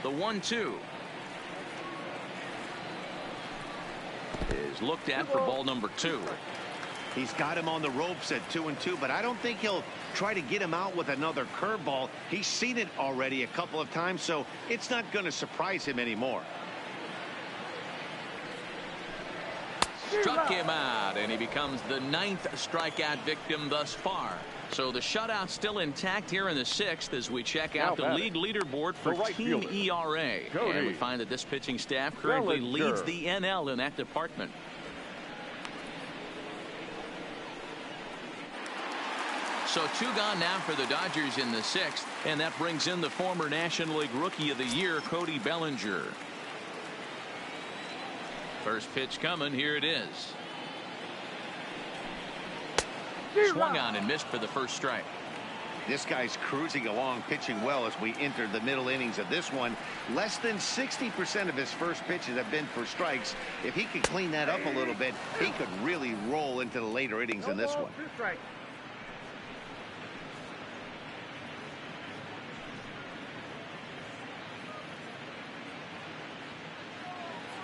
A: The 1-2 is looked at for ball number 2.
B: He's got him on the ropes at 2-2, but I don't think he'll try to get him out with another curveball. He's seen it already a couple of times, so it's not going to surprise him anymore.
A: Struck him out, and he becomes the 9th strikeout victim thus far. So the shutout still intact here in the 6th as we check out the league leaderboard for team ERA. And we find that this pitching staff currently leads the NL in that department. So 2 gone now for the Dodgers in the 6th, and that brings in the former National League Rookie of the Year, Cody Bellinger. First pitch coming. Here it is. Swung on and missed for the first strike.
B: This guy's cruising along, pitching well as we enter the middle innings of this one. Less than 60% of his first pitches have been for strikes. If he could clean that up a little bit, he could really roll into the later innings in this one.
C: 2 strikes.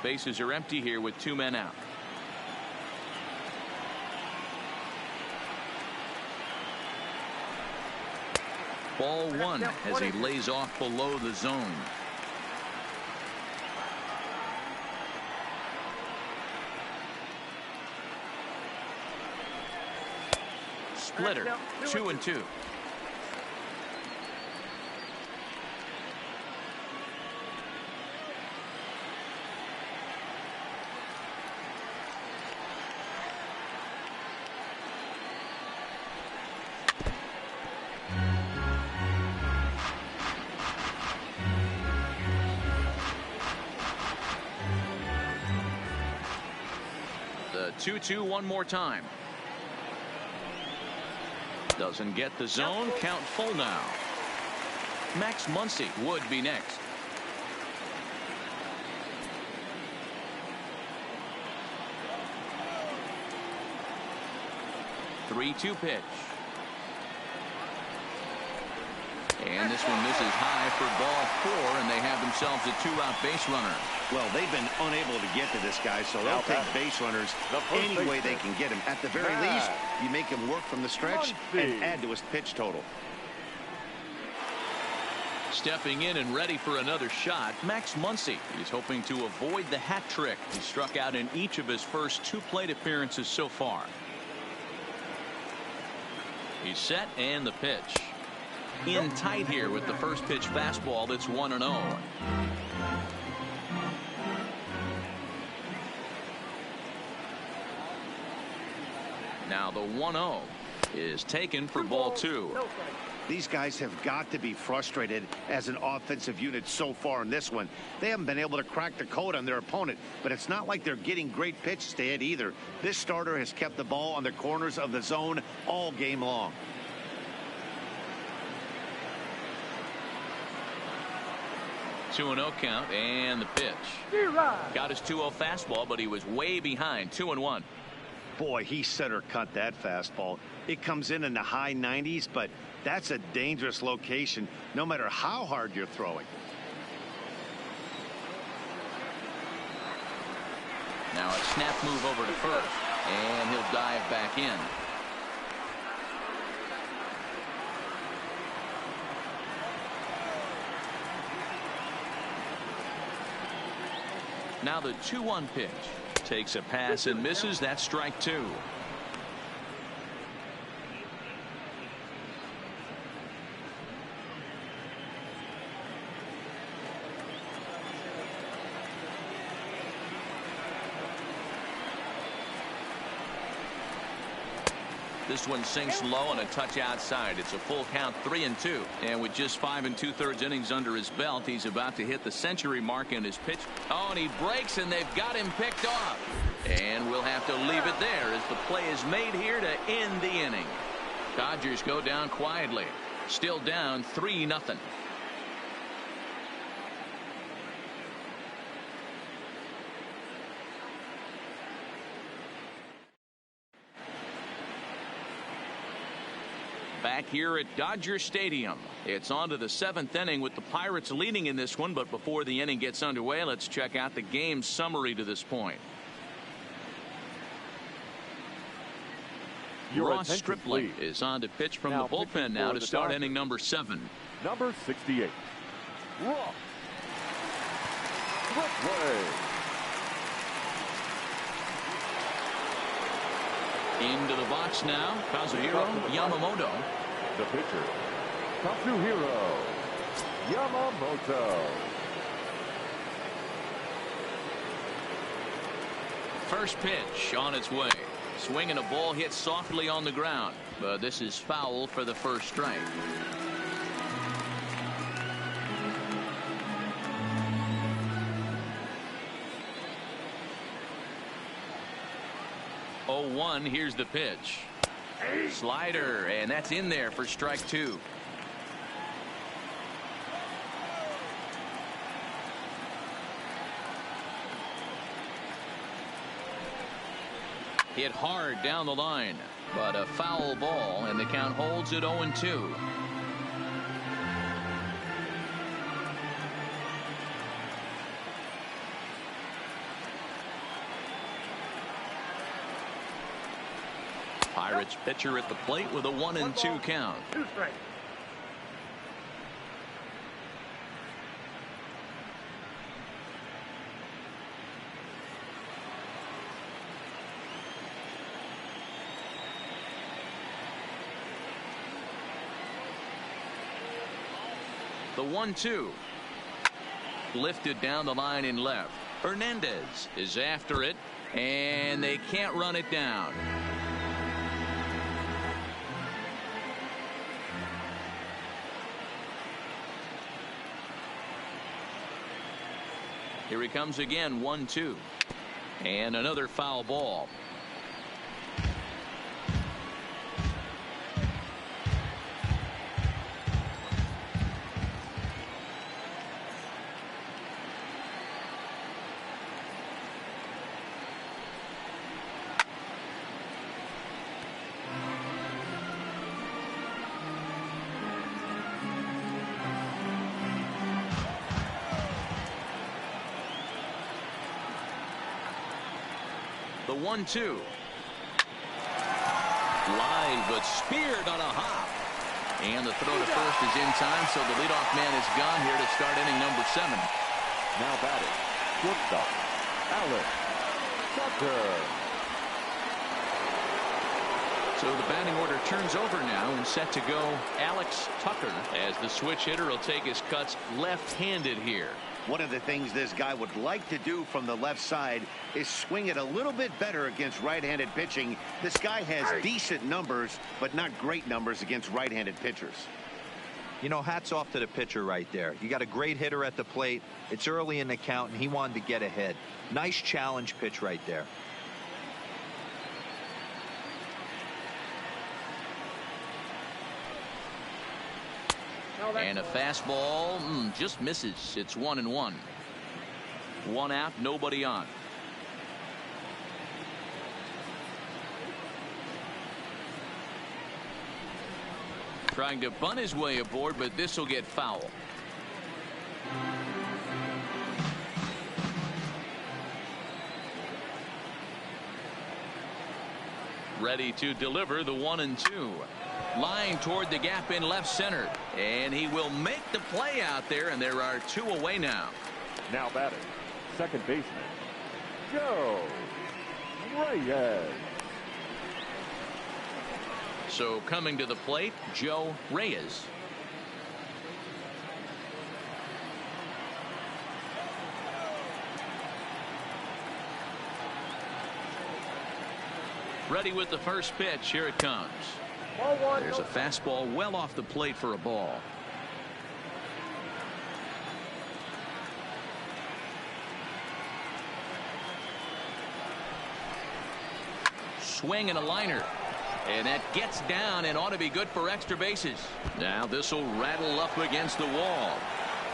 A: Bases are empty here with 2 men out. Ball 1 as he lays off below the zone. Splitter, 2-2. The 2-2 one more time. Doesn't get the zone. Count full now. Max Muncy would be next. Three-two pitch. And this one misses high for ball 4, and they have themselves a 2-out base runner.
B: Well, they've been unable to get to this guy, so they'll take base runners any way they can get him. At the very least, you make him work from the stretch and add to his pitch total.
A: Stepping in and ready for another shot, Max Muncy. He's hoping to avoid the hat trick. He struck out in each of his first 2 plate appearances so far. He's set, and the pitch. In tight here with the first pitch fastball that's 1-0. Now the 1-0 is taken for ball 2.
B: These guys have got to be frustrated as an offensive unit so far in this one. They haven't been able to crack the code on their opponent, but it's not like they're getting great pitches to hit either. This starter has kept the ball on the corners of the zone all game long.
A: Two 2-0 count, and the pitch. Got his 2-0 fastball, but he was way behind. 2-1.
B: Boy, he center cut that fastball. It comes in the high 90s, but that's a dangerous location no matter how hard you're throwing.
A: Now a snap move over to first, and he'll dive back in. Now the 2-1 pitch. Takes a pass and misses. That's strike 2. This one sinks low on a touch outside. It's a full count, 3-2. And with just 5 2/3 innings under his belt, he's about to hit the century mark in his pitch. Oh, and he breaks, and they've got him picked off. And we'll have to leave it there as the play is made here to end the inning. Dodgers go down quietly. Still down 3-0. Back here at Dodger Stadium. It's on to the 7th inning with the Pirates leading in this one. But before the inning gets underway, let's check out the game summary to this point. Ross Stripling is on to pitch from the bullpen now to start inning number 7.
E: Number 68. Ross Stripling.
A: Into the box now, Kazuhiro Yamamoto.
E: The pitcher, Kazuhiro Yamamoto.
A: First pitch on its way. Swinging a ball hit softly on the ground, but this is foul for the first strike. Oh, 1, here's the pitch. Slider, and that's in there for strike 2. Hit hard down the line, but a foul ball, and the count holds at 0-2. Pirates pitcher at the plate with a 1-2 count.
C: 2 strikes.
A: The 1-2. Lifted down the line in left. Hernandez is after it, and they can't run it down. Here he comes again, 1-2. And another foul ball. The 1-2. Live, but speared on a hop. And the throw to first is in time, so the leadoff man is gone here to start inning number 7.
E: Now batting, shortstop, Alex Tucker.
A: So the batting order turns over now, and set to go Alex Tucker, as the switch hitter will take his cuts left-handed here.
B: One of the things this guy would like to do from the left side is swing it a little bit better against right-handed pitching. This guy has decent numbers, but not great numbers against right-handed pitchers.
D: You know, hats off to the pitcher right there. You got a great hitter at the plate. It's early in the count, and he wanted to get ahead. Nice challenge pitch right there.
A: And a fastball just misses. It's 1-1. 1 out, nobody on. Trying to bunt his way aboard, but this will get foul. Ready to deliver the 1-2. Line toward the gap in left center. And he will make the play out there, and there are 2 away now.
E: Now batting, second baseman, Joe Reyes.
A: So coming to the plate, Joe Reyes. Ready with the first pitch. Here it comes.
C: Ball one.
A: There's a fastball well off the plate for a ball. Swing and a liner. And that gets down and ought to be good for extra bases. Now this will rattle up against the wall.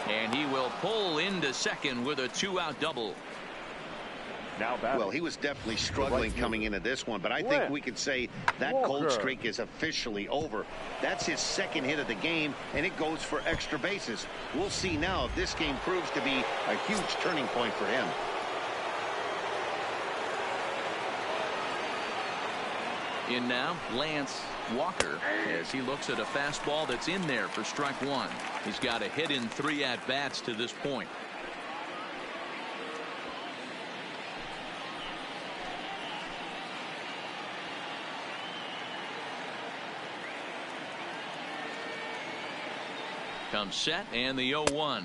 A: And he will pull into second with a 2-out double.
E: Now batting.
B: Well, he was definitely struggling coming into this one, but I think we could say that cold streak is officially over. That's his second hit of the game, and it goes for extra bases. We'll see now if this game proves to be a huge turning point for him.
A: In now, Lance Walker, as he looks at a fastball that's in there for strike 1. He's got a hit in 3 at-bats to this point. Comes set, and the 0-1.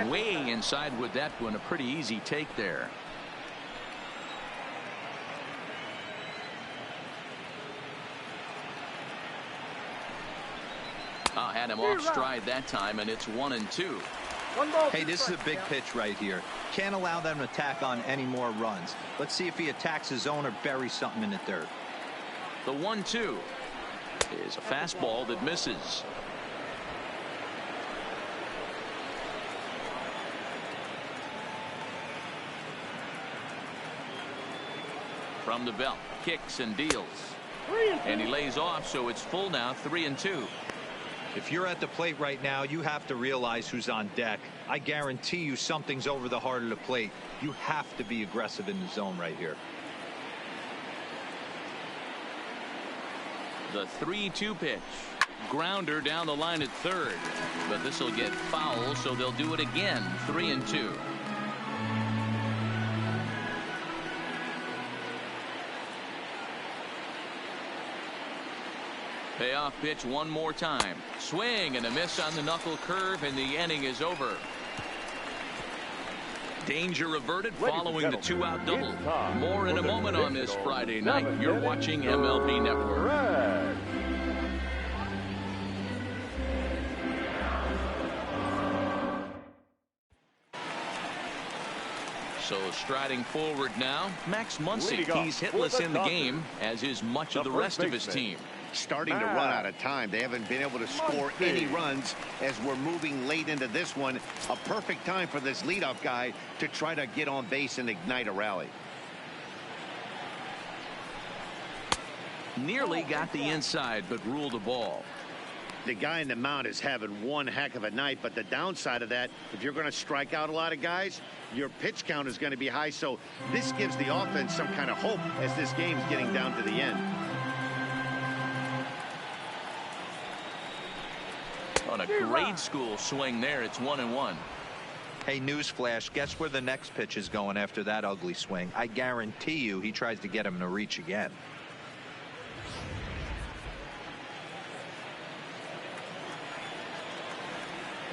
A: Way inside with that one. A pretty easy take there. Had him off stride that time, and it's 1-2.
D: Hey, this is a big pitch right here. Can't allow them to tack on any more runs. Let's see if he attacks his zone or buries something in the dirt.
A: The 1-2 is a fastball that misses. From the belt, kicks and deals. And he lays off, so it's full now, 3-2.
D: If you're at the plate right now, you have to realize who's on deck. I guarantee you something's over the heart of the plate. You have to be aggressive in the zone right here.
A: The 3-2 pitch. Grounder down the line at third. But this will get foul, so they'll do it again, 3-2. Payoff pitch one more time. Swing and a miss on the knuckle curve, and the inning is over. Danger averted following the 2-out double. More in a moment on this Friday night. You're watching MLB Network. So striding forward now, Max Muncy. He's hitless in the game, as is much of the rest of his team.
B: Starting to run out of time. They haven't been able to score any runs as we're moving late into this one. A perfect time for this leadoff guy to try to get on base and ignite a rally.
A: Nearly got the inside, but ruled the ball.
B: The guy in the mound is having one heck of a night, but the downside of that, if you're going to strike out a lot of guys, your pitch count is going to be high. So this gives the offense some kind of hope as this game's getting down to the end.
A: On a grade school swing there, it's 1-1.
D: Hey, newsflash, guess where the next pitch is going after that ugly swing? I guarantee you he tries to get him to reach again.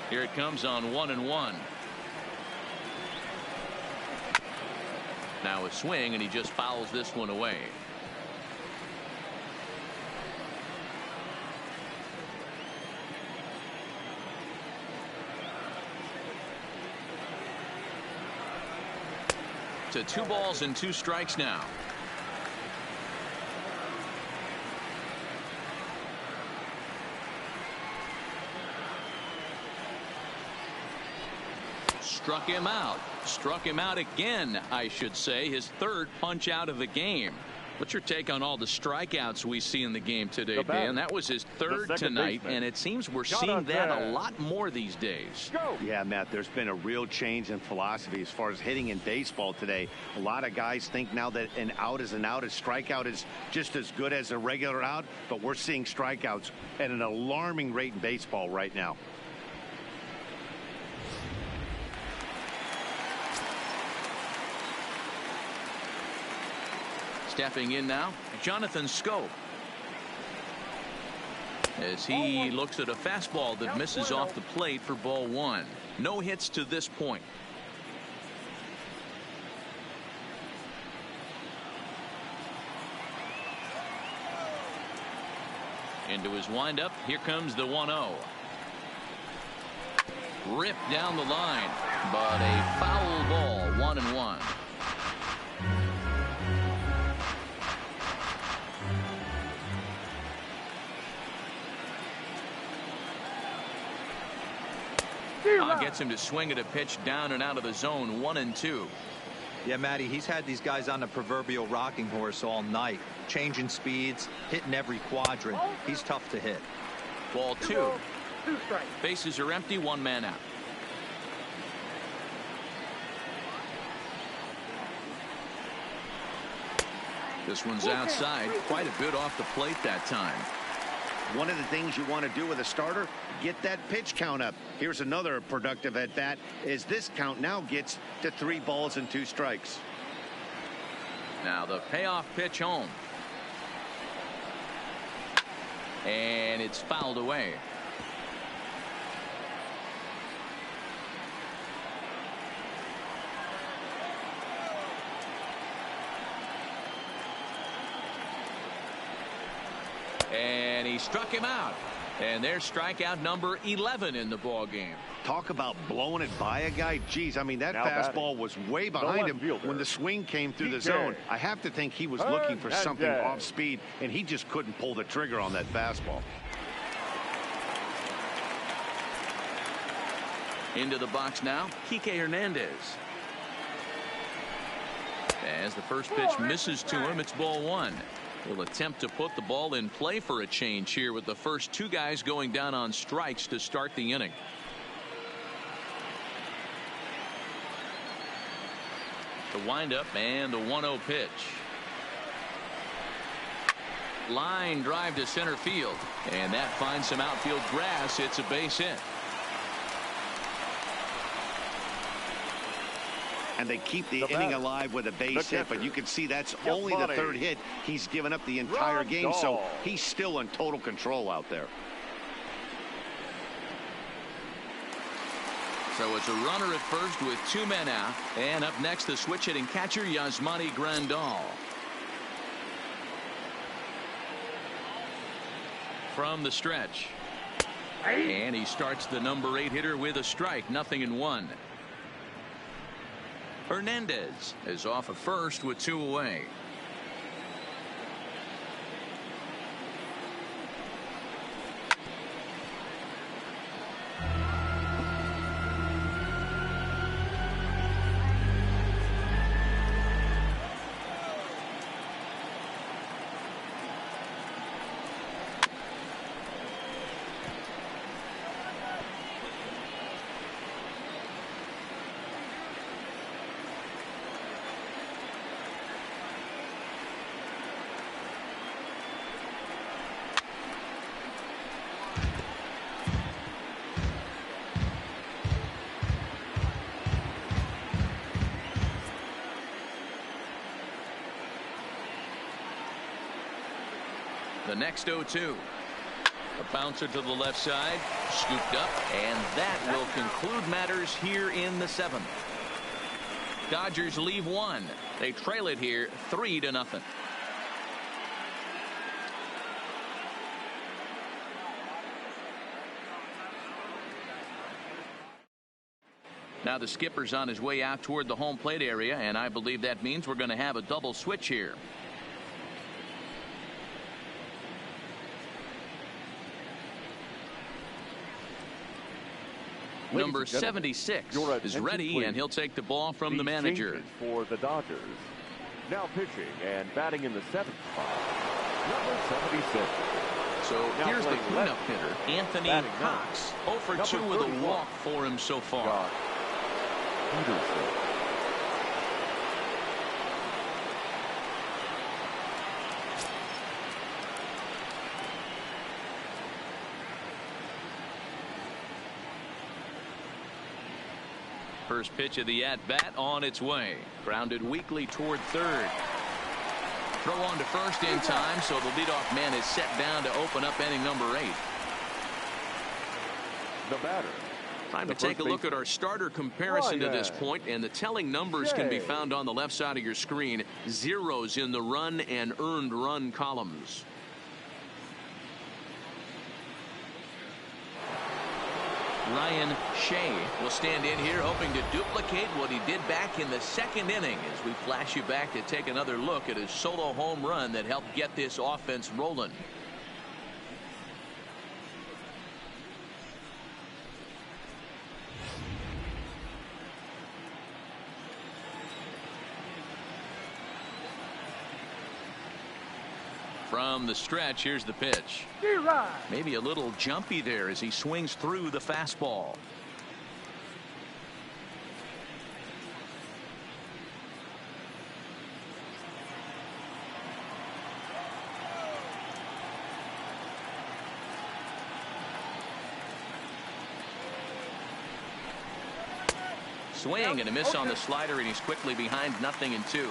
A: Here it comes on 1-1. Now a swing, and he just fouls this one away. To 2 balls and 2 strikes now. Struck him out. Struck him out again, I should say. His third punch out of the game. What's your take on all the strikeouts we see in the game today, Dan? That was his third tonight, and it seems we're seeing that a lot more these days.
B: Yeah, Matt, there's been a real change in philosophy as far as hitting in baseball today. A lot of guys think now that an out is an out, a strikeout is just as good as a regular out, but we're seeing strikeouts at an alarming rate in baseball right now.
A: Stepping in now, Jonathan Scope. As he looks at a fastball that misses off the plate for ball one. No hits to this point. Into his windup. Here comes the 1-0. Ripped down the line, but a foul ball, 1-1. Gets him to swing at a pitch down and out of the zone, 1-2.
D: Yeah, Matty, he's had these guys on the proverbial rocking horse all night, changing speeds, hitting every quadrant. He's tough to hit.
A: Ball 2.
C: 2 strikes.
A: Bases are empty, one man out. This one's outside, quite a bit off the plate that time.
B: One of the things you want to do with a starter, get that pitch count up. Here's another productive at bat as this count now gets to 3 balls and 2 strikes.
A: Now the payoff pitch home. And it's fouled away. And he struck him out. And there's strikeout number 11 in the ball game.
B: Talk about blowing it by a guy. Geez, I mean, that fastball was way behind him when the swing came through the zone. I have to think he was looking for something off speed, and he just couldn't pull the trigger on that fastball.
A: Into the box now, Kike Hernandez. As the first pitch misses to him, it's ball 1. Will attempt to put the ball in play for a change here with the first 2 guys going down on strikes to start the inning. The windup and the 1-0 pitch. Line drive to center field, and that finds some outfield grass. It's a base hit.
B: And they keep the inning alive with a base hit, but you can see that's only the 3rd hit he's given up the entire game, so he's still in total control out there.
A: So it's a runner at first with 2 men out, and up next the switch hitting catcher Yasmani Grandal. From the stretch, and he starts the number 8 hitter with a strike, 0-1. Hernandez is off at first with 2 away. The next 0-2. A bouncer to the left side, scooped up, and that will conclude matters here in the 7th. Dodgers leave 1. They trail it here 3-0. Now the skipper's on his way out toward the home plate area, and I believe that means we're going to have a double switch here. Number 76 is ready, and he'll take the ball from the manager.
E: For the Dodgers. Now pitching and batting in the 7th spot, number 76.
A: So
E: Now
A: here's the
E: playing
A: cleanup
E: left.
A: hitter, Anthony
E: Batting
A: Cox. 0 for
E: Number
A: 2 with a
E: 31.
A: walk for him so far.
E: Josh Peterson.
A: First pitch of the at-bat on its way. Grounded weakly toward third. Throw on to first in time, so the leadoff man is set down to open up inning number 8.
E: The batter.
A: Time to
E: The
A: take a
E: first
A: look at our starter comparison to this point, and the telling numbers can be found on the left side of your screen. Zeros in the run and earned run columns. Ryan Shea will stand in here hoping to duplicate what he did back in the 2nd inning as we flash you back to take another look at his solo home run that helped get this offense rolling. From the stretch, here's the pitch. Maybe a little jumpy there as he swings through the fastball. Swing and a miss on the slider, and he's quickly behind 0-2.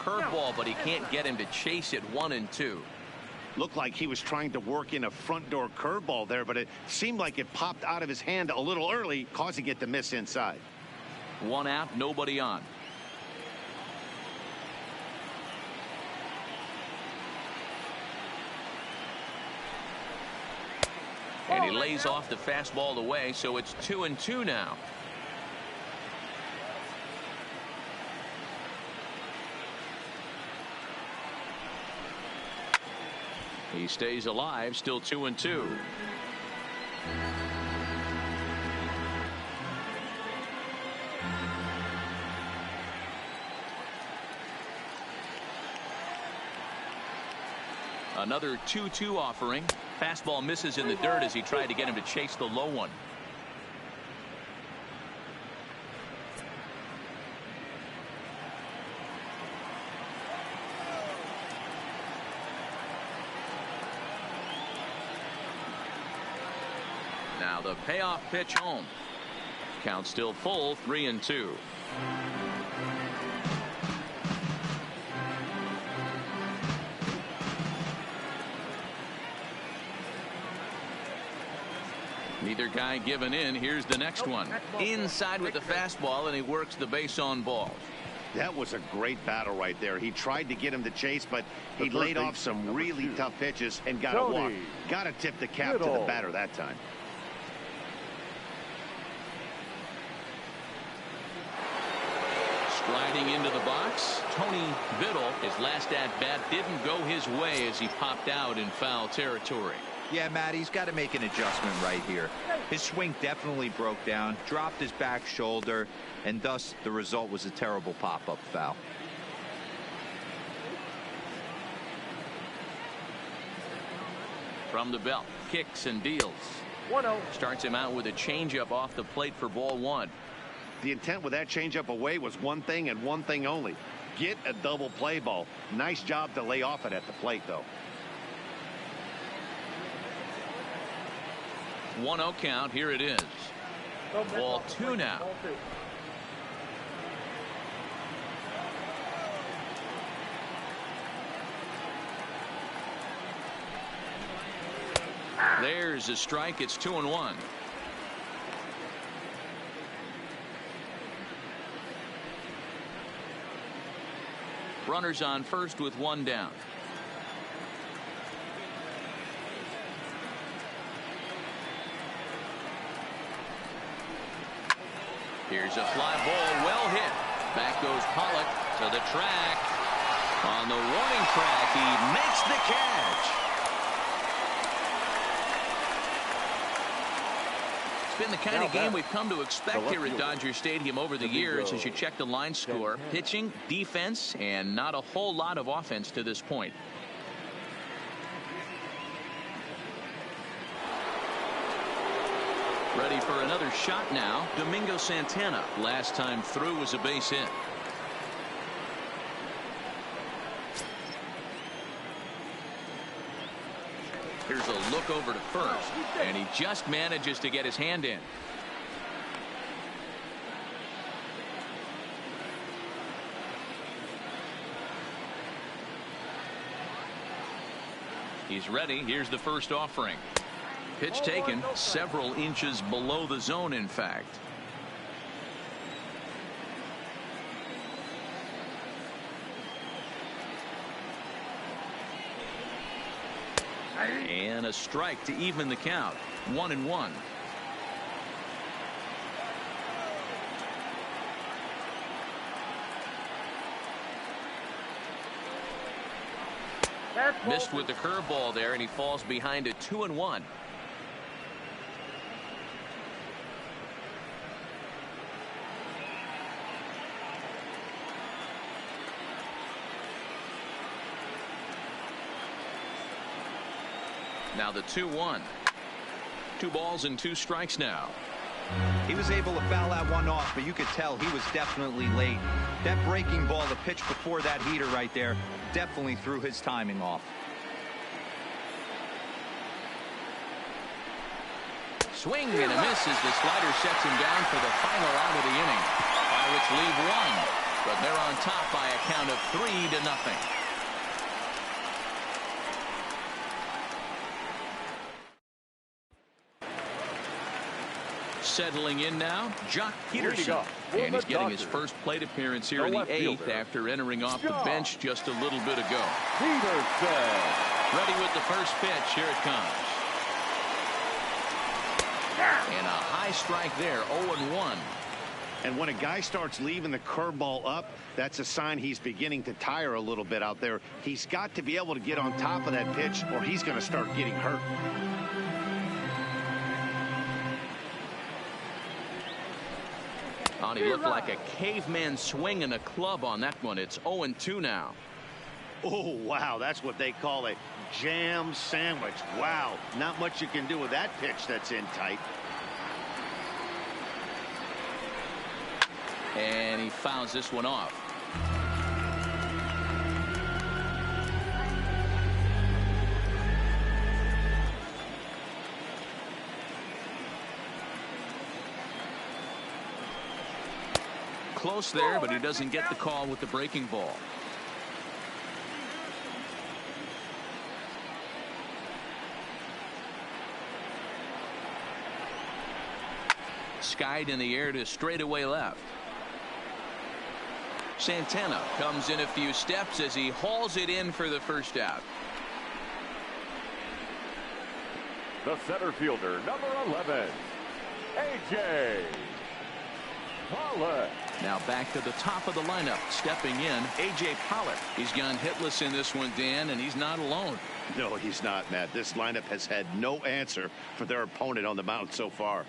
A: Curveball, but he can't get him to chase it. 1-2.
B: Looked like he was trying to work in a front door curveball there, but it seemed like it popped out of his hand a little early, causing it to miss inside.
A: 1 out, nobody on. And he lays off the fastball away, so it's 2-2 now. He stays alive, still 2-2. Another 2-2 offering. Fastball misses in the dirt as he tried to get him to chase the low one. Now the payoff pitch home. Count still full, 3-2. Neither guy giving in. Here's the next one. Inside with the fastball, and he works the base on ball.
B: That was a great battle right there. He tried to get him to chase, but he laid off some really tough pitches and got a walk. Got to tip the cap to the batter that time.
A: Striding into the box, Tony Biddle. His last at-bat didn't go his way as he popped out in foul territory.
D: Yeah, Matt, he's got to make an adjustment right here. His swing definitely broke down, dropped his back shoulder, and thus the result was a terrible pop-up foul.
A: From the belt, kicks and deals.
C: 1-0.
A: Starts him out with a changeup off the plate for ball 1.
B: The intent with that changeup away was one thing and one thing only. Get a double play ball. Nice job to lay off it at the plate, though.
A: 1-0 count. Here it is. Ball 2 now.
C: Ball 2.
A: There's a strike. It's 2-1. Runners on first with 1 down. Here's a fly ball, well hit. Back goes Pollock to the track. On the warning track, he makes the catch. It's been the kind of game we've come to expect here at Dodger Stadium over the years as you check the line score. Pitching, defense, and not a whole lot of offense to this point. Ready for another shot now. Domingo Santana. Last time through was a base hit. Here's a look over to first, and he just manages to get his hand in. He's ready. Here's the first offering. Pitch taken several inches below the zone, in fact. And a strike to even the count. 1-1. Missed with the curveball there, and he falls behind at 2-1. Now the 2-1. 2 balls and 2 strikes now.
D: He was able to foul that one off, but you could tell he was definitely late. That breaking ball, the pitch before that heater right there, definitely threw his timing off.
A: Swing and a miss as the slider sets him down for the final out of the inning. Pirates leave 1, but they're on top by a count of 3-0. Settling in now, Jock Peterson. And he's getting his first plate appearance here in the 8th after entering off the bench just a little bit ago.
E: Peterson.
A: Ready with the first pitch. Here it comes. And a high strike there, 0-1.
B: And when a guy starts leaving the curveball up, that's a sign he's beginning to tire a little bit out there. He's got to be able to get on top of that pitch, or he's going to start getting hurt.
A: Oh, he looked like a caveman swinging a club on that one. It's 0-2 now.
B: Oh, wow. That's what they call a jam sandwich. Wow. Not much you can do with that pitch that's in tight.
A: And he fouls this one off. Close there, but he doesn't get the call with the breaking ball. Skied in the air to straightaway left. Santana comes in a few steps as he hauls it in for the first out.
E: The center fielder, number 11, A.J. Pollock.
A: Now back to the top of the lineup. Stepping in, A.J. Pollock. He's gone hitless in this one, Dan, and he's not alone.
B: No, he's not, Matt. This lineup has had no answer for their opponent on the mound so far.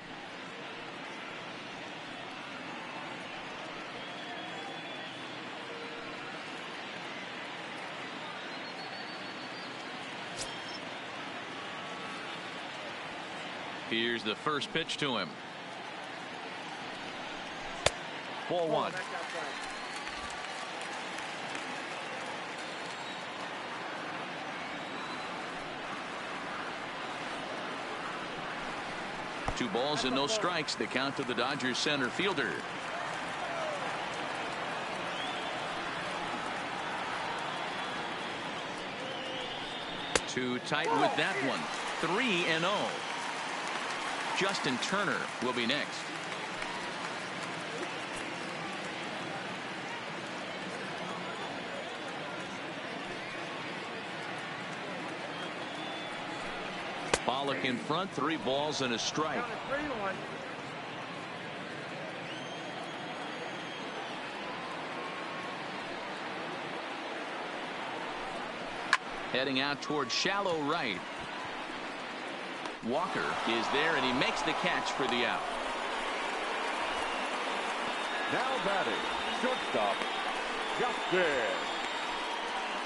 A: Here's the first pitch to him. Ball 1. Two balls and no strikes. The count to the Dodgers center fielder. Too tight with that one. 3-0. Justin Turner will be next. Pollock in front, 3 balls and a strike. Heading out towards shallow right. Walker is there, and he makes the catch for the out.
E: Now batting, shortstop, Justin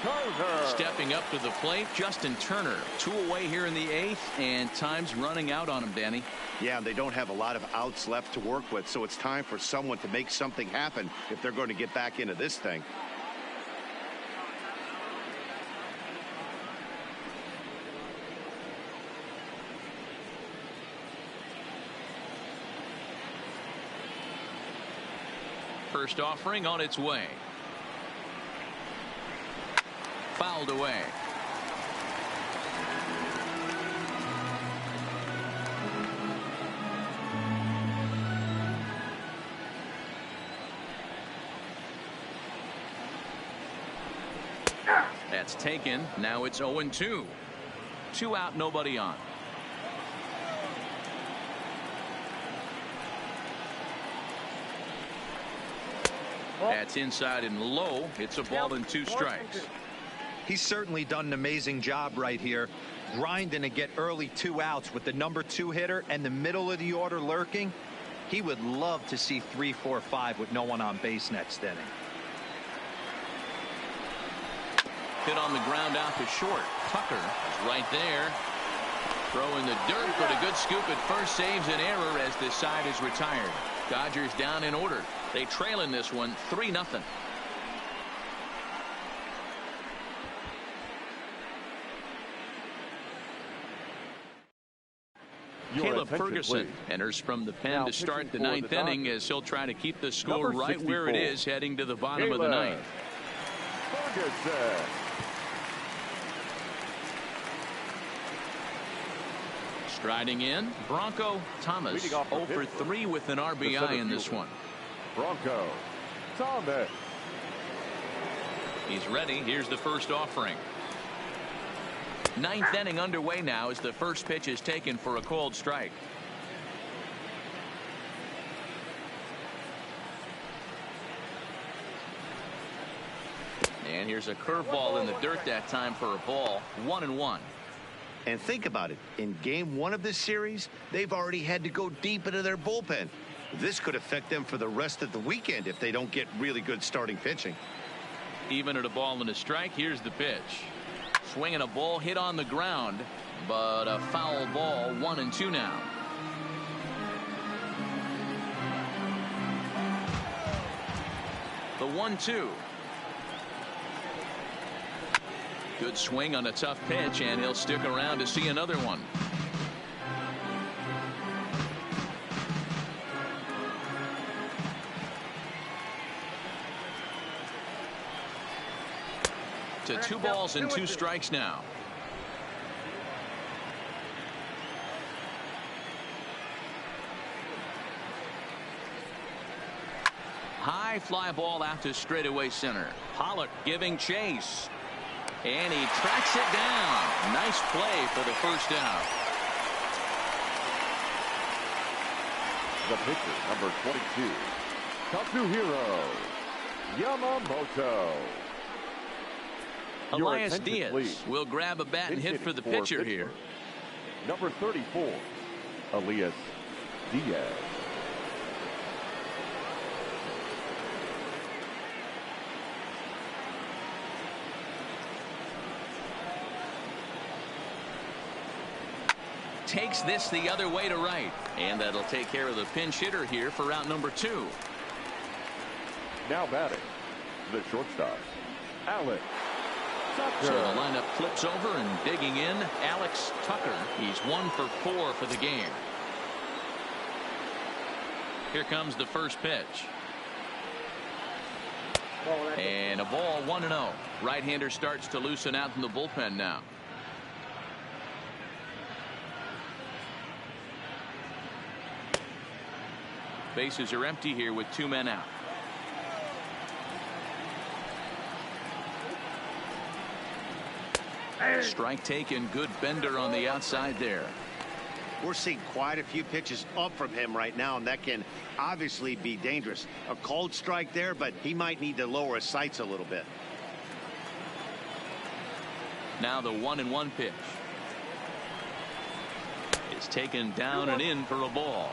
E: Turner.
A: Stepping up to the plate, Justin Turner. 2 away here in the 8th, and time's running out on him, Danny.
B: Yeah, they don't have a lot of outs left to work with, so it's time for someone to make something happen if they're going to get back into this thing.
A: First offering on its way. Fouled away. That's taken. Now it's 0-2. 2 out, nobody on. That's inside and low. It's a ball and 2 strikes.
D: He's certainly done an amazing job right here, grinding to get early 2 outs with the number 2 hitter and the middle of the order lurking. He would love to see 3, 4, 5 with no one on base next inning.
A: Hit on the ground out to short. Tucker is right there. Throw in the dirt, but a good scoop at first saves an error as this side is retired. Dodgers down in order. They trail in this one 3-0. Caleb Ferguson enters from the pen to start the 9th inning as he'll try to keep the score right where it is heading to the bottom of the 9th.
E: Ferguson.
A: Striding in, Bronco Thomas 0 for 3 with an RBI in this one.
E: Bronco Thomas.
A: He's ready. Here's the first offering. 9th inning underway now as the first pitch is taken for a called strike. And here's a curveball in the dirt that time for a ball. 1-1.
B: And think about it. In game 1 of this series, they've already had to go deep into their bullpen. This could affect them for the rest of the weekend if they don't get really good starting pitching.
A: Even at a ball and a strike, here's the pitch. Swinging a ball hit on the ground, but a foul ball. 1-2 now. The 1-2. Good swing on a tough pitch, and he'll stick around to see another one. To 2 balls and 2 strikes now. High fly ball out to straightaway center. Pollock giving chase. And he tracks it down. Nice play for the first out.
E: The pitcher, number 22, Katsuhiro Yamamoto.
A: Elias Diaz will grab a bat and hit for the pitcher here.
E: Number 34, Elias Diaz.
A: Takes this the other way to right, and that'll take care of the pinch hitter here for out number 2.
E: Now batting, the shortstop, Alex Tucker.
A: So the lineup flips over, and digging in, Alex Tucker. He's 1 for 4 for the game. Here comes the first pitch. And a ball. 1-0. Right-hander starts to loosen out in the bullpen now. Bases are empty here with 2 men out. Strike taken. Good bender on the outside there.
B: We're seeing quite a few pitches up from him right now, and that can obviously be dangerous. A cold strike there, but he might need to lower his sights a little bit.
A: Now the 1-1 pitch. It's taken down and in for a ball.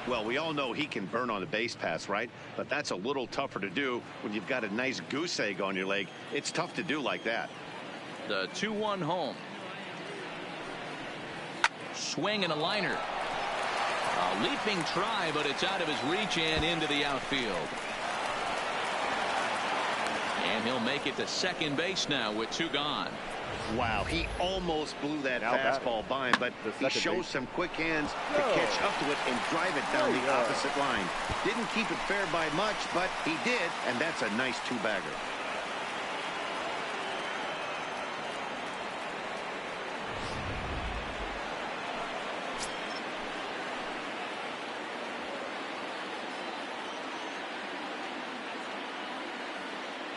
B: Well, we all know he can burn on the base pass, right? But that's a little tougher to do when you've got a nice goose egg on your leg. It's tough to do like that.
A: The 2-1 home. Swing and a liner. A leaping try, but it's out of his reach and into the outfield. And he'll make it to second base now with 2 gone.
B: Wow, he almost blew that fastball by him, but he shows some quick hands to catch up to it and drive it down the opposite line. Didn't keep it fair by much, but he did, and that's a nice 2-bagger.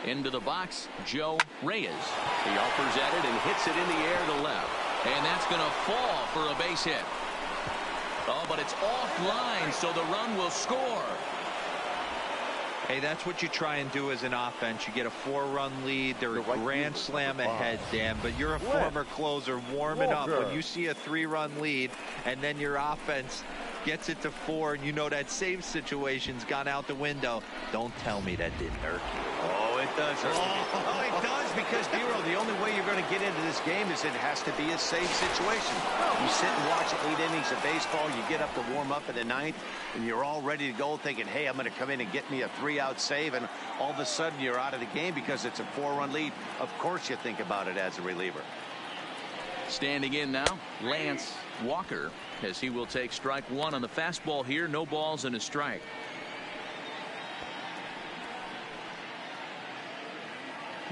A: Into the box, Joe Reyes. He offers at it and hits it in the air to left. And that's going to fall for a base hit. Oh, but it's offline, so the run will score.
D: Hey, that's what you try and do as an offense. You get a 4-run lead. They're a grand slam ahead, Dan. But you're a former closer warming up. When you see a 3-run lead and then your offense gets it to 4, and you know that save situation's gone out the window, don't tell me that didn't irk you.
B: Oh, it does. Oh, it does, because, Dero, the only way you're going to get into this game is it has to be a safe situation. You sit and watch 8 innings of baseball, you get up to warm up in the 9th, and you're all ready to go thinking, hey, I'm going to come in and get me a 3-out save, and all of a sudden you're out of the game because it's a 4-run lead. Of course you think about it as a reliever.
A: Standing in now, Lance Walker, as he will take strike 1 on the fastball here. No balls and a strike.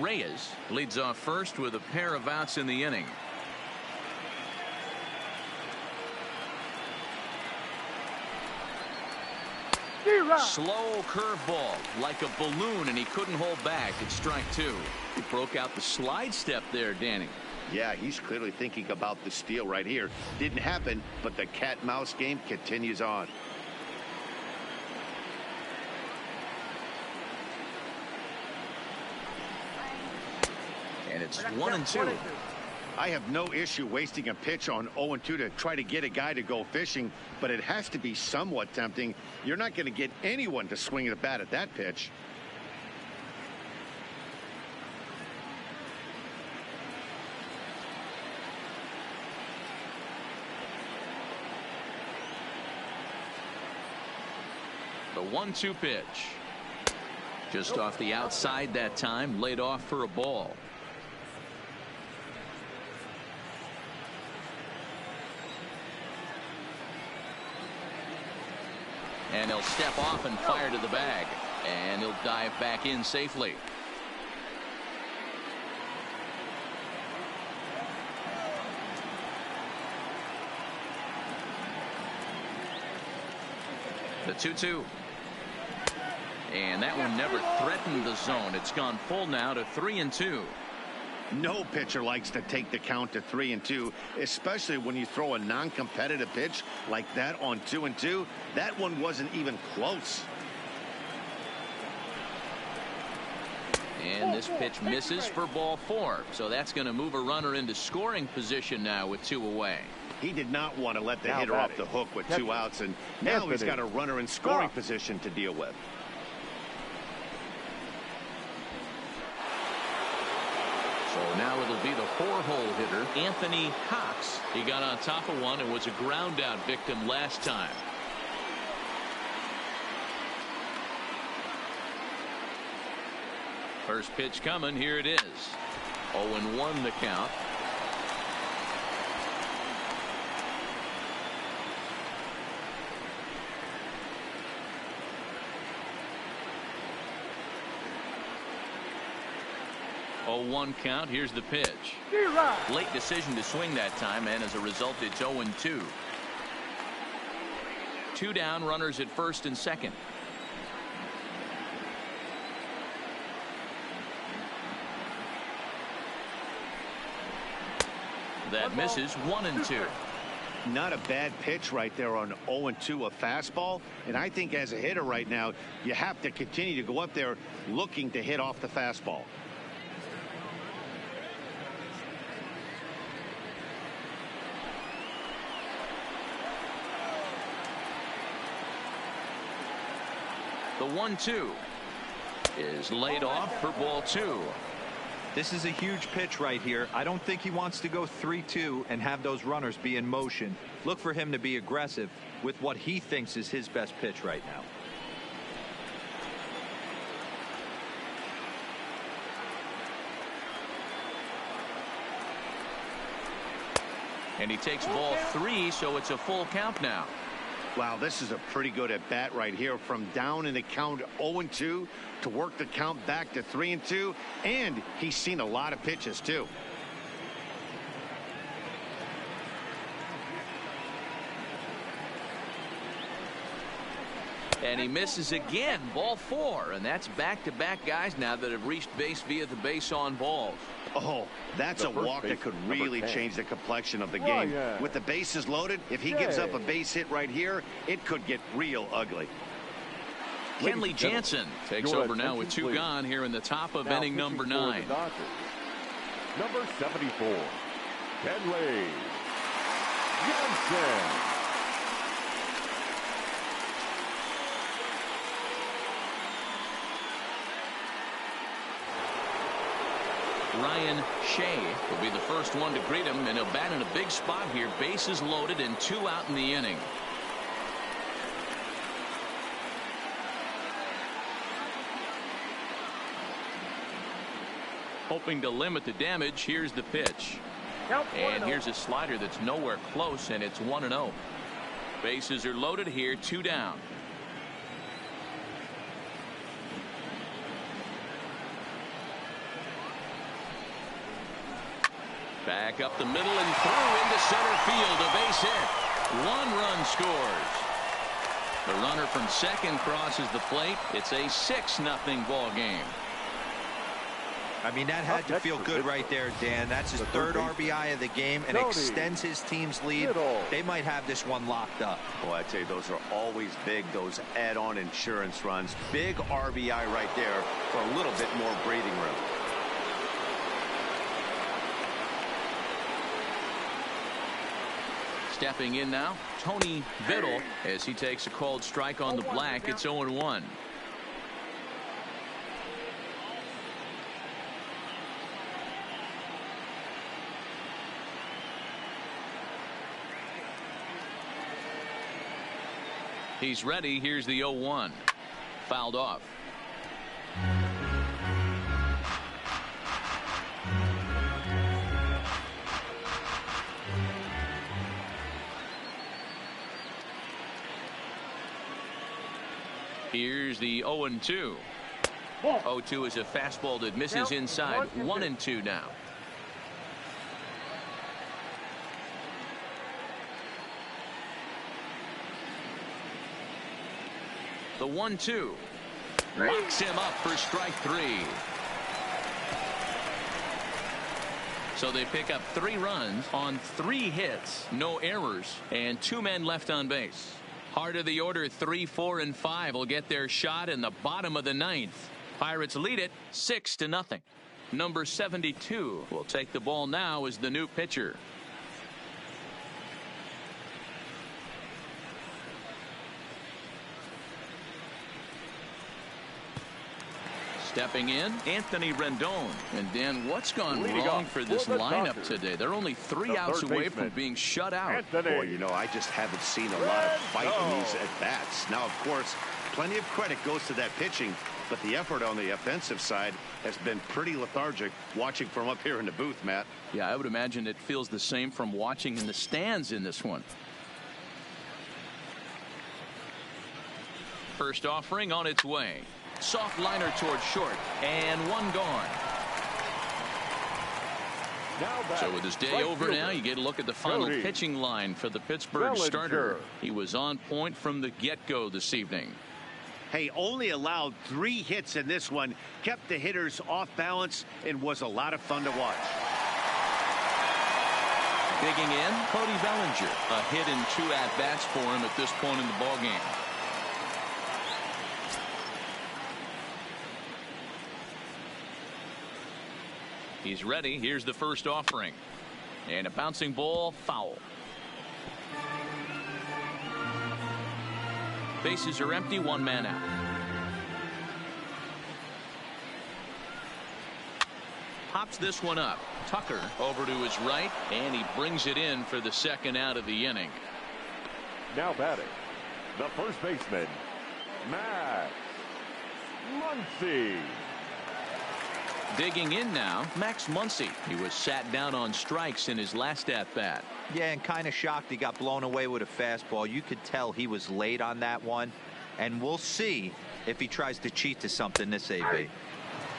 A: Reyes leads off first with a pair of outs in the inning. Slow curveball like a balloon, and he couldn't hold back. It's strike 2. He broke out the slide step there, Danny.
B: Yeah, he's clearly thinking about the steal right here. Didn't happen, but the cat-mouse game continues on.
A: And it's 1-2.
B: I have no issue wasting a pitch on 0-2 to try to get a guy to go fishing, but it has to be somewhat tempting. You're not going to get anyone to swing the bat at that pitch.
A: The 1-2 pitch. Just off the outside that time, laid off for a ball. And he'll step off and fire to the bag. And he'll dive back in safely. The 2-2. And that one never threatened the zone. It's gone full now to 3-2.
B: No pitcher likes to take the count to 3-2, especially when you throw a non-competitive pitch like that on 2-2. That one wasn't even close.
A: And this pitch misses for ball 4. So that's going to move a runner into scoring position now with 2 away.
B: He did not want to let the hitter off the hook with 2 outs, and now he's got a runner in scoring position to deal with.
A: So now it'll be the 4-hole hitter, Anthony Cox. He got on top of one and was a ground out victim last time. First pitch coming. Here it is. 0-1 the count. Oh, 1 count. Here's the pitch. Late decision to swing that time, and as a result, it's 0-2. 2 down, runners at first and second. That misses. 1-2.
B: Not a bad pitch right there on 0-2, a fastball. And I think as a hitter right now, you have to continue to go up there looking to hit off the fastball.
A: The 1-2 is laid off for ball 2.
D: This is a huge pitch right here. I don't think he wants to go 3-2 and have those runners be in motion. Look for him to be aggressive with what he thinks is his best pitch right now.
A: And he takes ball 3, so it's a full count now.
B: Wow, this is a pretty good at bat right here. From down in the count 0-2 to work the count back to 3-2. And he's seen a lot of pitches, too.
A: And he misses again. Ball 4. And that's back-to-back guys now that have reached base via the base on balls.
B: Oh, that's a walk that could really change the complexion of the game. With the bases loaded, if he gives up a base hit right here, it could get real ugly.
A: Kenley Jansen takes over now with 2 gone here in the top of inning number 9.
E: Number 74, Kenley Jansen.
A: Ryan Shea will be the first one to greet him, and he'll bat in a big spot here. Bases loaded and 2 out in the inning. Hoping to limit the damage. Here's the pitch. And here's a slider that's nowhere close, and it's 1-0. Bases are loaded here, 2 down. Back up the middle and through into center field. A base hit. 1 run scores. The runner from second crosses the plate. It's a 6-0 ball game.
D: I mean, that had to feel good right there, Dan. That's his 3rd RBI of the game and extends his team's lead. They might have this one locked up.
B: Boy, I tell you, those are always big, those add-on insurance runs. Big RBI right there for a little bit more breathing room.
A: Stepping in now, Tony Biddle, as he takes a called strike on the black. It's 0-1. He's ready. Here's the 0-1. Fouled off. Here's the 0-2. 0-2 is a fastball that misses inside. 1-2 now. The 1-2 locks him up for strike 3. So they pick up 3 runs on 3 hits, no errors, and 2 men left on base. Heart of the order, 3, 4, and 5 will get their shot in the bottom of the 9th. Pirates lead it 6-0. Number 72 will take the ball now as the new pitcher. Stepping in, Anthony Rendon. And Dan, what's gone wrong for this lineup today? They're only 3 outs away from being shut out.
B: Boy, you know, I just haven't seen a lot of fight in these at-bats. Now, of course, plenty of credit goes to that pitching, but the effort on the offensive side has been pretty lethargic watching from up here in the booth, Matt.
A: Yeah, I would imagine it feels the same from watching in the stands in this one. First offering on its way. Soft liner towards short, and 1 gone. So with his day over now, you get a look at the final pitching line for the Pittsburgh starter. He was on point from the get-go this evening.
B: Hey, only allowed 3 hits in this one, kept the hitters off balance, and was a lot of fun to watch.
A: Digging in, Cody Bellinger. A hit in 2 at-bats for him at this point in the ballgame. He's ready. Here's the first offering. And a bouncing ball, foul. Bases are empty, 1 man out. chops this one up. Tucker over to his right, and he brings it in for the second out of the inning.
E: Now batting, the first baseman, Max Muncy.
A: Digging in now, Max Muncy. He was sat down on strikes in his last at-bat.
D: Yeah, and kind of shocked he got blown away with a fastball. You could tell he was late on that one, and we'll see if he tries to cheat to something this AB.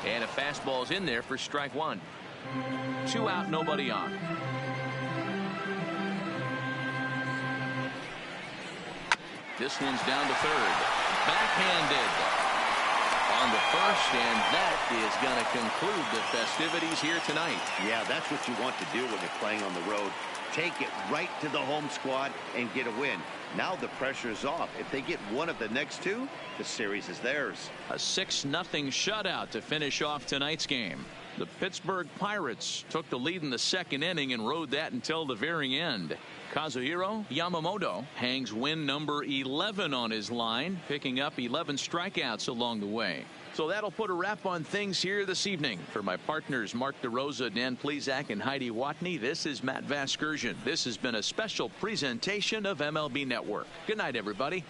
A: And a fastball's in there for strike one. 2 out, nobody on. This one's down to third. Backhanded on the first, and that is going to conclude the festivities here tonight.
B: Yeah, that's what you want to do when you're playing on the road. Take it right to the home squad and get a win. Now the pressure is off. If they get one of the next two, the series is theirs.
A: A 6-0 shutout to finish off tonight's game. The Pittsburgh Pirates took the lead in the second inning and rode that until the very end. Kazuhiro Yamamoto hangs win number 11 on his line, picking up 11 strikeouts along the way. So that'll put a wrap on things here this evening. For my partners Mark DeRosa, Dan Plesac, and Heidi Watney, this is Matt Vasgersian. This has been a special presentation of MLB Network. Good night, everybody.